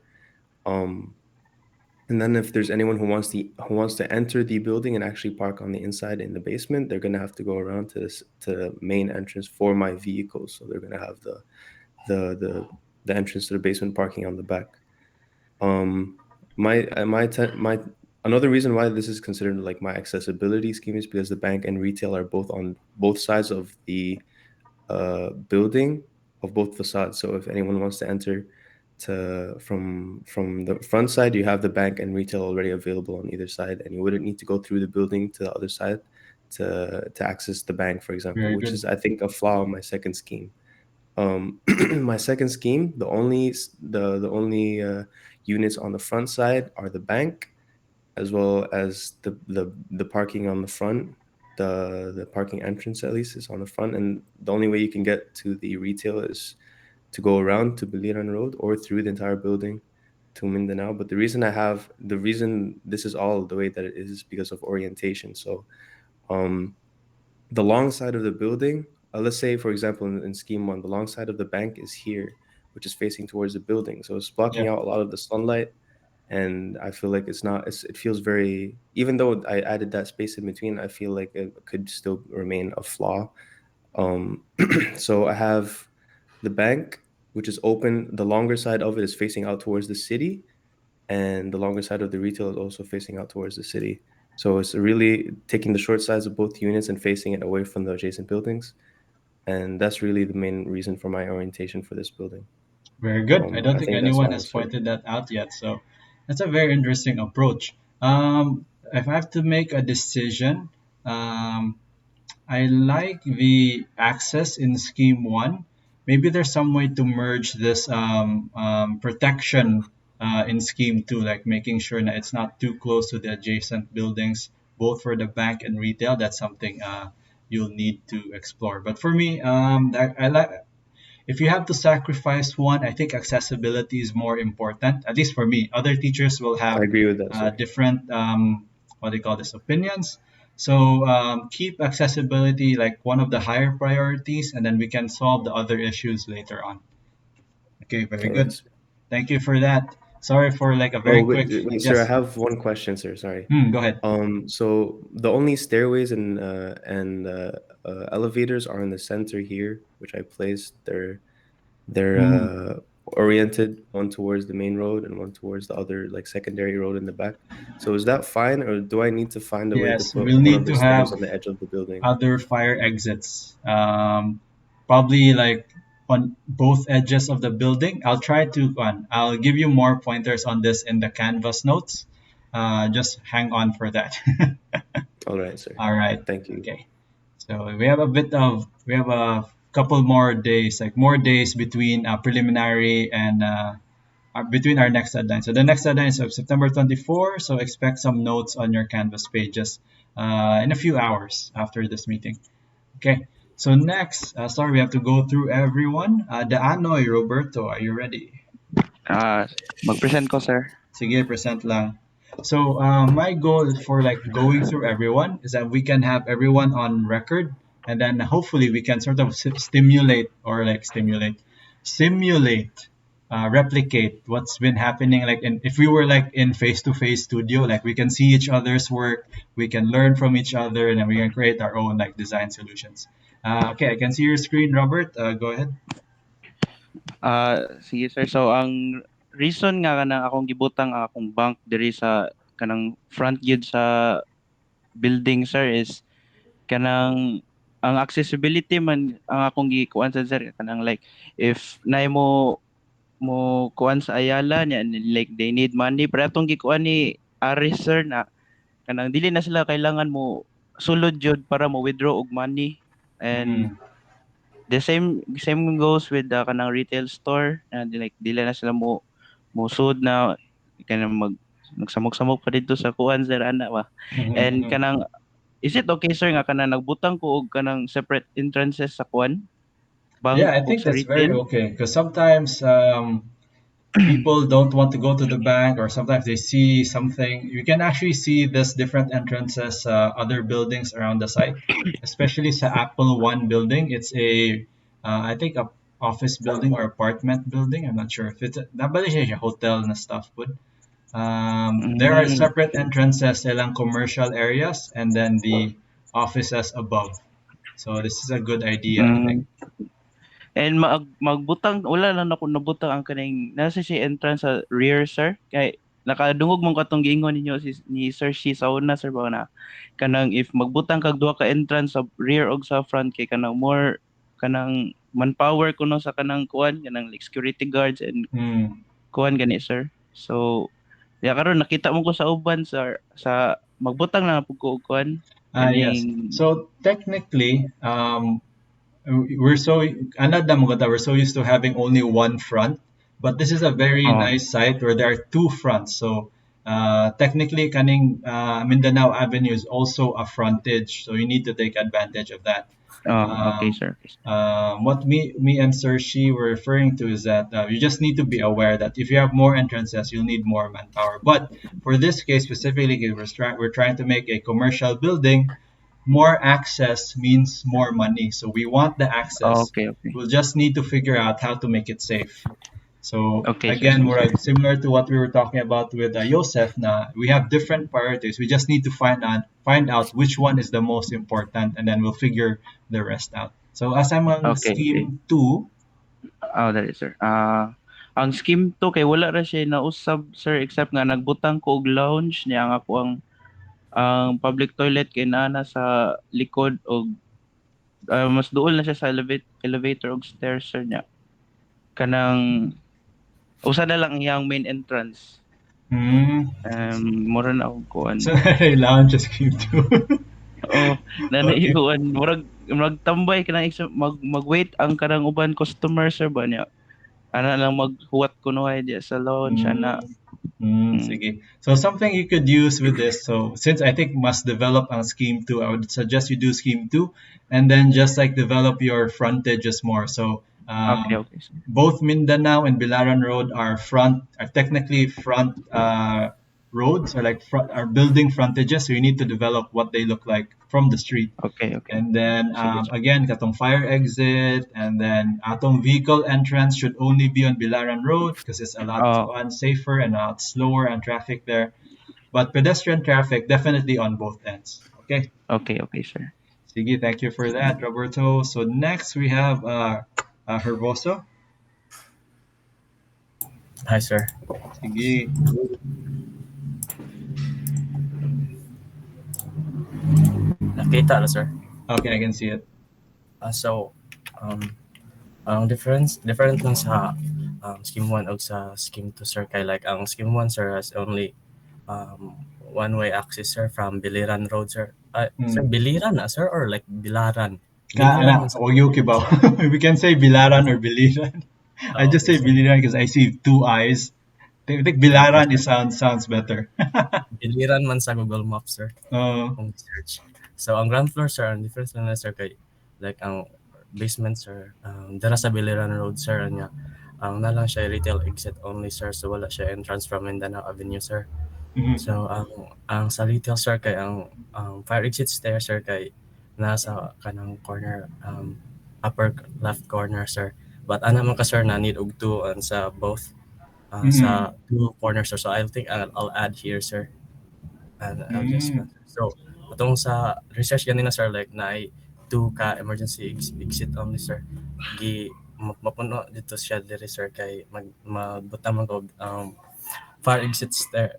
And then if there's anyone who wants to enter the building and actually park on the inside in the basement, they're gonna have to go around to the main entrance for my vehicles. So they're gonna have the entrance to the basement parking on the back. My another reason why this is considered like my accessibility scheme is because the bank and retail are both on both sides of the building, of both facades. So if anyone wants to enter from the front side, you have the bank and retail already available on either side, and you wouldn't need to go through the building to the other side to access the bank, for example, Very which good. is I think a flaw in my second scheme. My second scheme, the only units on the front side are the bank, as well as the parking on the front. The parking entrance at least is on the front, and the only way you can get to the retail is to go around to Biliran Road or through the entire building to Mindanao. But the reason this is all the way that it is because of orientation. So um, the long side of the building, let's say for example in scheme one, the long side of the bank is here, which is facing towards the building. So it's blocking Yeah. out a lot of the sunlight, and I feel like it feels very, even though I added that space in between, I feel like it could still remain a flaw. Um, so I have the bank, which is open. The longer side of it is facing out towards the city, and the longer side of the retail is also facing out towards the city. So it's really taking the short sides of both units and facing it away from the adjacent buildings. And that's really the main reason for my orientation for this building. Very good. I don't I think think that's my anyone has answer. pointed that out yet, so that's a very interesting approach. If I have to make a decision, um, I like the access in scheme one. Maybe there's some way to merge this protection in scheme two, like making sure that it's not too close to the adjacent buildings, both for the bank and retail. That's something you'll need to explore. But for me, I like, if you have to sacrifice one, I think accessibility is more important. At least for me. Other teachers will I have agree with that, sir. different what they call this opinions. So keep accessibility like one of the higher priorities, and then we can solve the other issues later on. Okay, very All right, good. sir. Thank you for that. Sorry for like a Oh, very quick wait, sir. I yes. have one question, sir. Sorry. Go ahead. So the only stairways and elevators are in the center here, which I placed. They're Mm, oriented one towards the main road and one towards the other like secondary road in the back. So is that fine, or do I need to find a way to yes, put we'll one of need the to stairs have on the edge of the building? other fire exits. Probably like on both edges of the building. I'll try to I'll give you more pointers on this in the Canvas notes. Just hang on for that. All right, sir. All right. Thank you. Okay. So we have a couple more days, like more days between preliminary and between our next deadline. So the next deadline is of September 24. So expect some notes on your Canvas pages in a few hours after this meeting. Okay. So next, sorry, we have to go through everyone. The Anoy, Roberto, are you ready? Mag-present ko, sir. Sige, present lang. So my goal for like going through everyone is that we can have everyone on record, and then hopefully we can sort of stimulate or like simulate, replicate what's been happening. Like if we were like in face-to-face studio, like we can see each other's work, we can learn from each other, and then we can create our own like design solutions. Okay, I can see your screen, Robert. Go ahead. Sige, sir. So, ang reason nga kanang akong gibutang ang akong bank diri sa kanang front gid sa building, sir, is kanang ang accessibility man ang akong gikuan sa sir kanang like if naay mo kuan sa Ayala niya like they need money pero atong gikuan ni Aris, sir, na kanang dili na sila kailangan mo sulod jud para mo withdraw og money. And Mm. the same goes with the kanang retail store, and like dili na sila mo sud na kanang nagsamok-samok pa dito sa kuan, sir, ana ba. And kanang is it okay, sir, nga kanang nagbutang ko og kanang separate entrances sa kuan Yeah, bank I ug think sa that's very retail? okay because sometimes people don't want to go to the bank, or sometimes they see something. You can actually see this different entrances, other buildings around the site, especially sa Apple One building. It's I think a office building or apartment building. I'm not sure if it's nabali siya hotel na stuff. But there are Mm, separate entrances ilang commercial areas and then the offices above. So this is a good idea, I think. mm. And magbutang wala lang ako nabutang ang kaning nasa siya entrance sa rear sir kay nakadungog man katong giingon ninyo ni Sir Shi sa una sir ba na kanang if magbutang kag duha ka entrance sa rear og sa front kay kanang more kanang manpower kuno sa kanang kuan kanang like security guards and Mm. kuan gani sir. So ya karon nakita mo ko sa uban sir sa magbutang na pud ko og kuan Yes. kaning So technically, we're so we're so used to having only one front, but this is a very oh nice site where there are two fronts. So technically, kaning Mindanao Avenue is also a frontage, so you need to take advantage of that. okay Um, sir. Okay, sir. what me and Sir Shi were referring to is that you just need to be aware that if you have more entrances, you'll need more manpower. But for this case specifically, we're trying to make a commercial building. More access means more money. So we want the access. Okay, okay. We'll just need to figure out how to make it safe. So Okay, sir. again, Sige, sir. we're similar to what we were talking about with Joseph. Na we have different priorities. We just need to find out which one is the most important, and then we'll figure the rest out. So as I'm on Okay, okay. scheme two, Dali, sir. Ang scheme to kay wala ra siya nausab, sir, except nga nagbutang ko og lounge niya ang ako ang public toilet kay naa sa likod og mas duol na siya sa elevator og stairs, sir niya. Kanang usa na lang iyang main entrance. hmm, Mura na og so kuan. lounge is scheme two. Oo, na Okay. naiuan murag tambay kanang mag-wait ang kanang uban customer sir ba niya. Ana lang maghuwat kuno diya sa lounge ana. Mm. Sige. So something you could use with this. So since I think must develop on scheme two, I would suggest you do scheme two, and then just like develop your frontages more. So Okay, okay. Sir. both Mindanao and Bilaran Road are technically front roads, or like are building frontages. So you need to develop what they look like from the street. Okay, okay. And then Sige, sir. again, katong fire exit, and then atong vehicle entrance should only be on Bilaran Road because it's a lot safer and a lot slower on traffic there. But pedestrian traffic definitely on both ends. Okay. Okay, okay, sir. Sige, thank you for that, Roberto. So next we have Herboso. Hi, sir. Sige. Nakita na, sir. Okay, I can see it. So, ang different lang sa scheme 1 o sa scheme 2, sir. Kay like, ang scheme 1, sir, has only one-way access, sir, from Biliran Road, sir. Sir, Biliran na, sir, or like Bilaran? Biliran man sa we can say Bilaran or Biliran. I just say Biliran because I see two eyes. I think Bilaran sounds better. Biliran man sa Google Maps, sir. Kung search. So, ang ground floor, sir, ang difference lang na, sir, kay like ang basement, sir, dara sa Biliran Road, sir, anya ang na lang siya retail exit only, sir, so wala siya entrance from Mindanao Avenue, sir. So ang sa retail, sir, kay ang fire exit stair, sir, kay nasa kanang corner, upper left corner, sir, but ana man ka, sir, na need og two on sa both sa two corners, sir. So I think I'll add here, sir, and I'll just so atong sa research ganina, sir, like na two ka emergency exit only, sir, mapuno dito siya diri, sir, kay magbutang man ko fire exit stair,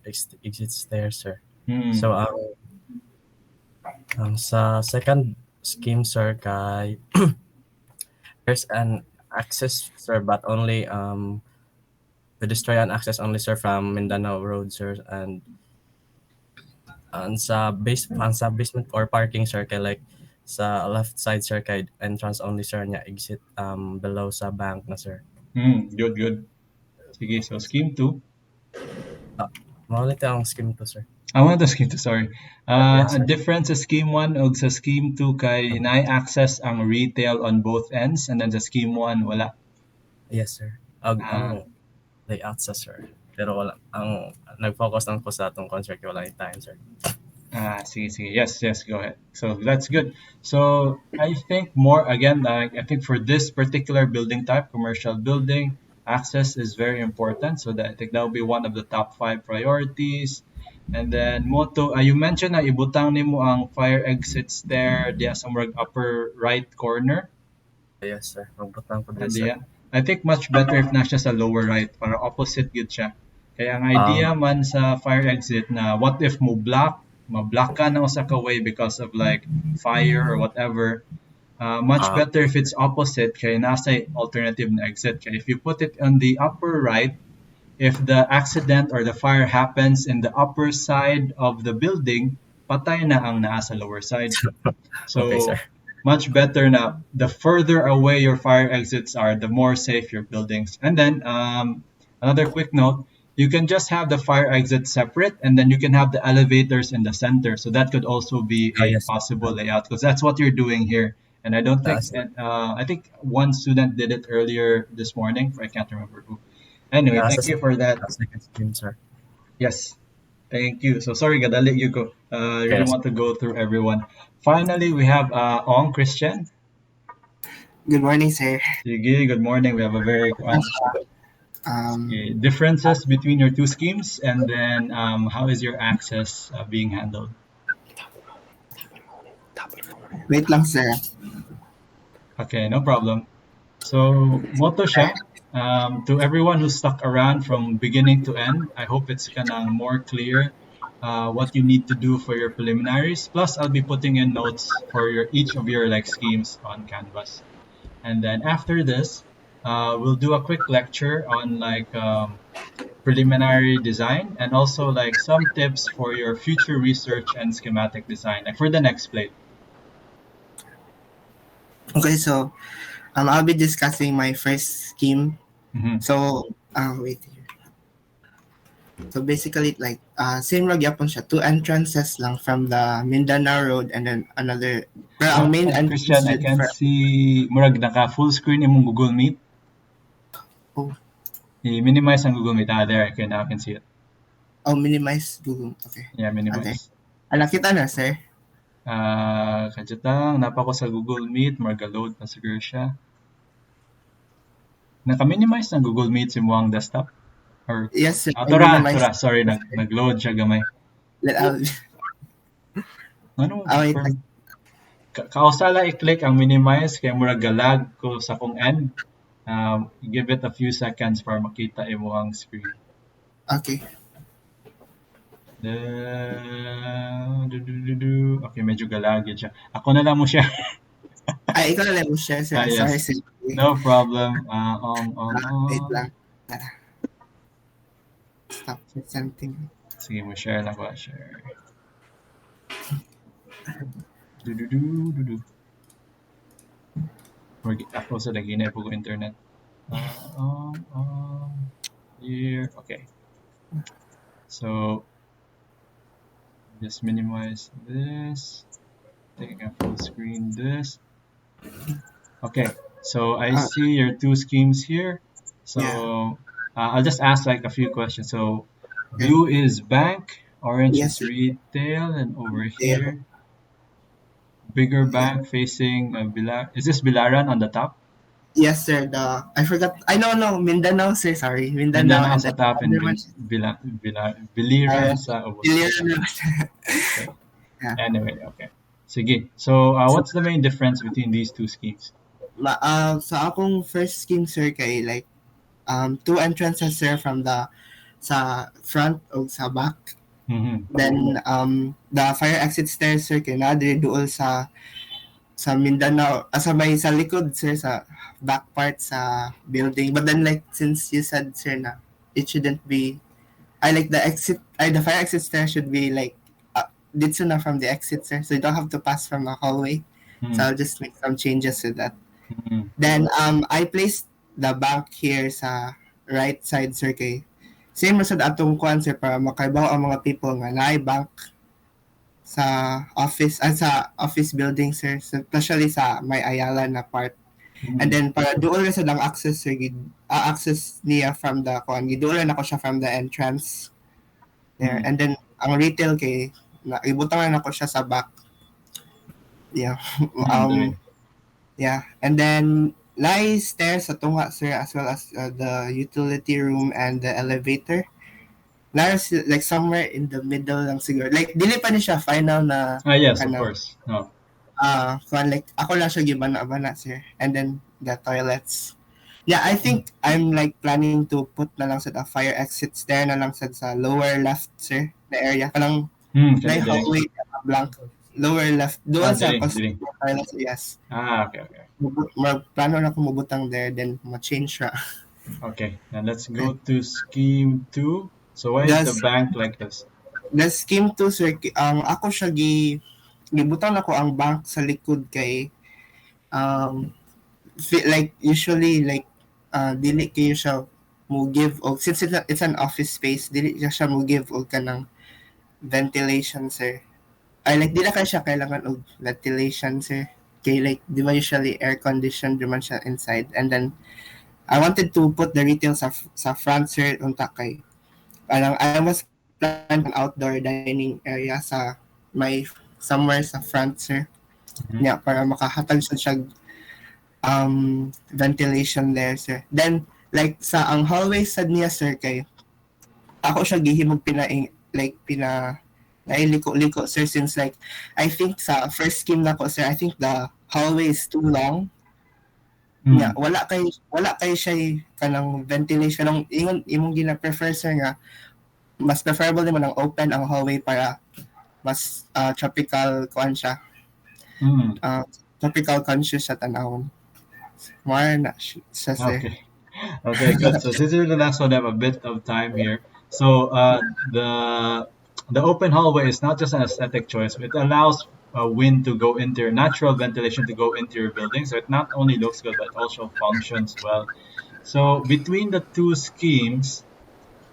sir. So sa second scheme, sir, kay there's an access, sir, but only pedestrian access only, sir, from Mindanao Road, sir, and sa basement or parking, sir, kay like sa left side, sir, kay entrance only, sir, nya exit below sa bank na, sir. Good. Sige, so scheme 2. Maulit ang scheme 2, sir. I want the scheme 2, sorry. Yes, a difference sa scheme 1 ug sa scheme 2 kay na-access ang retail on both ends, and then sa scheme 1 wala. Yes, sir. layout sa sir. Pero wala ang nag-focus lang ko sa atong concert wala yung time sir. Sige. Yes, go ahead. So that's good. So I think more again, like I think for this particular building type, commercial building, access is very important. So that I think that will be one of the top 5 priorities. And then Moto, you mentioned na ibutang nimo ang fire exits there, diya sa murag upper right corner. Yes sir, magbutang ko din And sir. yeah, I think much better if na siya sa lower right para opposite gid siya. Kaya ang idea man sa fire exit na what if ma-block ka na usa ka way because of like fire or whatever. Much better if it's opposite kaya nasa alternative na exit. Kaya if you put it on the upper right, if the accident or the fire happens in the upper side of the building, patay na ang naa sa lower side. Okay sir. So much better now. The further away your fire exits are, the more safe your buildings. And then another quick note: you can just have the fire exits separate, and then you can have the elevators in the center. So that could also be a Yes. possible layout because that's what you're doing here. And I don't think, Sir. I think one student did it earlier this morning. I can't remember who. Anyway, thank you for that. Second stream sir. Yes. Thank you. So sorry, Gadali, you go. I really Yes. want to go through everyone. Finally, we have Ong Christian. Good morning, sir. Sige, good morning. We have a very differences between your two schemes, and then how is your access being handled? Wait lang, sir. Okay, no problem. So, Moto siya. To everyone who stuck around from beginning to end, I hope it's kanang more clear what you need to do for your preliminaries. Plus, I'll be putting in notes for each of your like schemes on Canvas. And then after this, we'll do a quick lecture on like preliminary design and also like some tips for your future research and schematic design, like for the next plate. Okay, so I'll be discussing my first scheme. So, wait here. So basically, like, same ra gyapon siya. 2 entrances lang from the Mindanao Road and then another. Pero ang main entrance Christian, I can't see murag naka full screen imong Google Meet. Oh. I-minimize ang Google Meet. There, okay, now I can see it. Oh, minimize Google. Okay. Yeah, minimize. Okay. Nakita na, sir? Kadyatang, napa ko sa Google Meet, marga-load pa siguro siya. Naka-minimize ng Google Meet si mo ang desktop? Or, yes, sir. Tura, sorry, nag-load siya gamay. Ano? Kausala i-click ang minimize kaya murag galag ko sa kong end. Give it a few seconds para makita imo ang screen. Okay. Okay, medyo galagid siya. Ako na lang mo siya. Ay, ikaw na lang mo siya, sir. Yes. Sorry, sir. No problem. Wait lang. Stop something. Sige mo, share lang ba? Share. Ako sa lagi na po internet. Here. Okay. So, just minimize this. Taking a full screen this. Okay. So I see your two schemes here. So I'll just ask like a few questions. So blue is bank, orange is retail, and over here, bigger bank facing Is this Bilaran on the top? Yes, sir. I forgot. I no, Mindanao, sir. Sorry, Mindanao sa top and Biliran sa Biliran. Okay. Anyway, okay. Sige. So what's the main difference between these two schemes? Sa akong first scheme, sir, kay like 2 entrances, sir, from sa front o sa back. Then the fire exit stairs, sir, kay nadiri duol sa Mindanao, sa likod, sir, sa back part sa building. But then like since you said, sir, na it shouldn't be, the fire exit stairs should be like dito na from the exit, sir, so you don't have to pass from a hallway. So I'll just make some changes to that. Then I placed the bank here sa right side, sir, kay same ra sad atong kuan, sir, para makaibaw ang mga people nga naay bank sa office building, sir, especially sa may Ayala na part. And then para doon ra sa lang access sir, access niya from the kuan, giduol na ako siya from the entrance there. And then ang retail kay ibutang na ako siya sa back. Yeah. Dali. Yeah. And then lies stairs sa tunga sir, as well as the utility room and the elevator. Lars, like somewhere in the middle lang siguro. Like dili pa ni siya final na Yes, of course. No. like ako lang siya gibana-bana sir. And then the toilets. Yeah, I think I'm like planning to put na lang sa the fire exit stair na lang sa lower left sir, the area kanang Dali. hallway blank lower left doon sa Dali. toilets, yes. Okay. Plano na ko mubutang there, then ma-change ra. Okay, now let's go to scheme 2. So why is the bank like this? The scheme 2 sir, ako siya gibutang ako ang bank sa likod kay like usually like dili kayo siya mo give, o since it's an office space, dili siya mo give og kanang ventilation sir. Ay like dili ka siya kailangan og ventilation sir, kay like di ba usually air conditioned naman siya inside. And then I wanted to put the retail sa front sir, unta kay parang I was planning an outdoor dining area sa may somewhere sa front sir. Yeah, para makahatag siya ventilation there sir. Then like sa ang hallway sad niya sir, kay ako siya gihimog nailiko sir, since like I think sa first scheme na ko sir, I think the hallway is too long. Yeah, wala kay siya kanang ventilation ng imong gina-prefer sir nga mas preferable naman ang open ang hallway para mas tropical kuan siya. Tropical conscious sa tanawon. More na siya sir. Okay, good. So since the last one, I have a bit of time here. So the open hallway is not just an aesthetic choice. It allows wind to go into your natural ventilation to go into your building. So it not only looks good, but also functions well. So between the two schemes,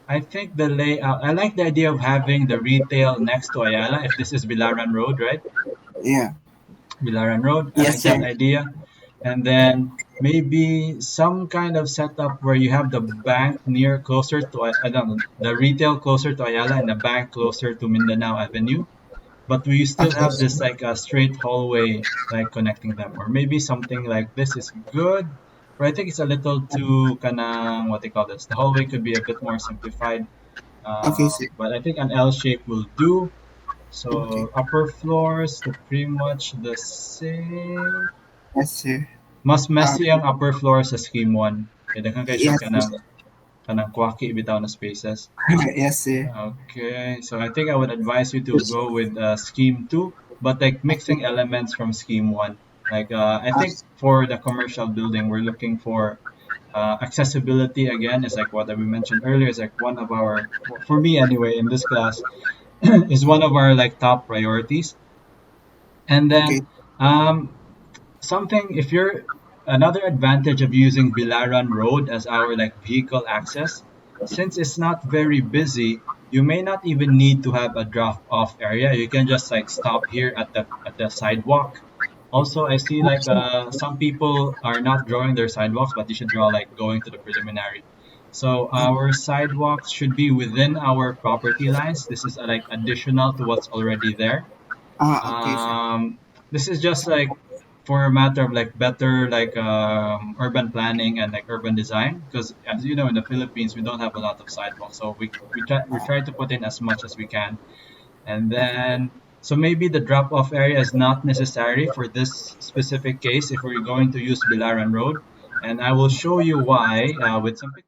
I think the layout, I like the idea of having the retail next to Ayala, if this is Bilaran Road, right? Yeah. Bilaran Road. I like that idea. And then maybe some kind of setup where you have the bank closer to, I don't know, the retail closer to Ayala and the bank closer to Mindanao Avenue. But we still have this like a straight hallway like connecting them. Or maybe something like this is good. But I think it's a little too kanang, what they call this. The hallway could be a bit more simplified. But I think an L shape will do. So upper floors, pretty much the same. Yes, sir. Mas messy ang upper floor sa scheme 1. Kaya daghang kayo siya kanang quacky bitaw na spaces. Yes, sir. Okay, so I think I would advise you to go with scheme 2, but like mixing elements from scheme 1. Like I think for the commercial building, we're looking for accessibility again. Is like what we mentioned earlier. Is like one of our, for me anyway, in this class, is one of our like top priorities. And then something, if you're another advantage of using Bilaran Road as our like vehicle access, since it's not very busy, you may not even need to have a drop off area. You can just like stop here at the sidewalk. Also, I see like some people are not drawing their sidewalks, but you should draw like going to the preliminary. So our sidewalks should be within our property lines. This is like additional to what's already there. This is just like for a matter of like better like urban planning and like urban design, because as you know, in the Philippines we don't have a lot of sidewalks, so we try to put in as much as we can. And then so maybe the drop off area is not necessary for this specific case if we're going to use Bilaran Road, and I will show you why with some pictures.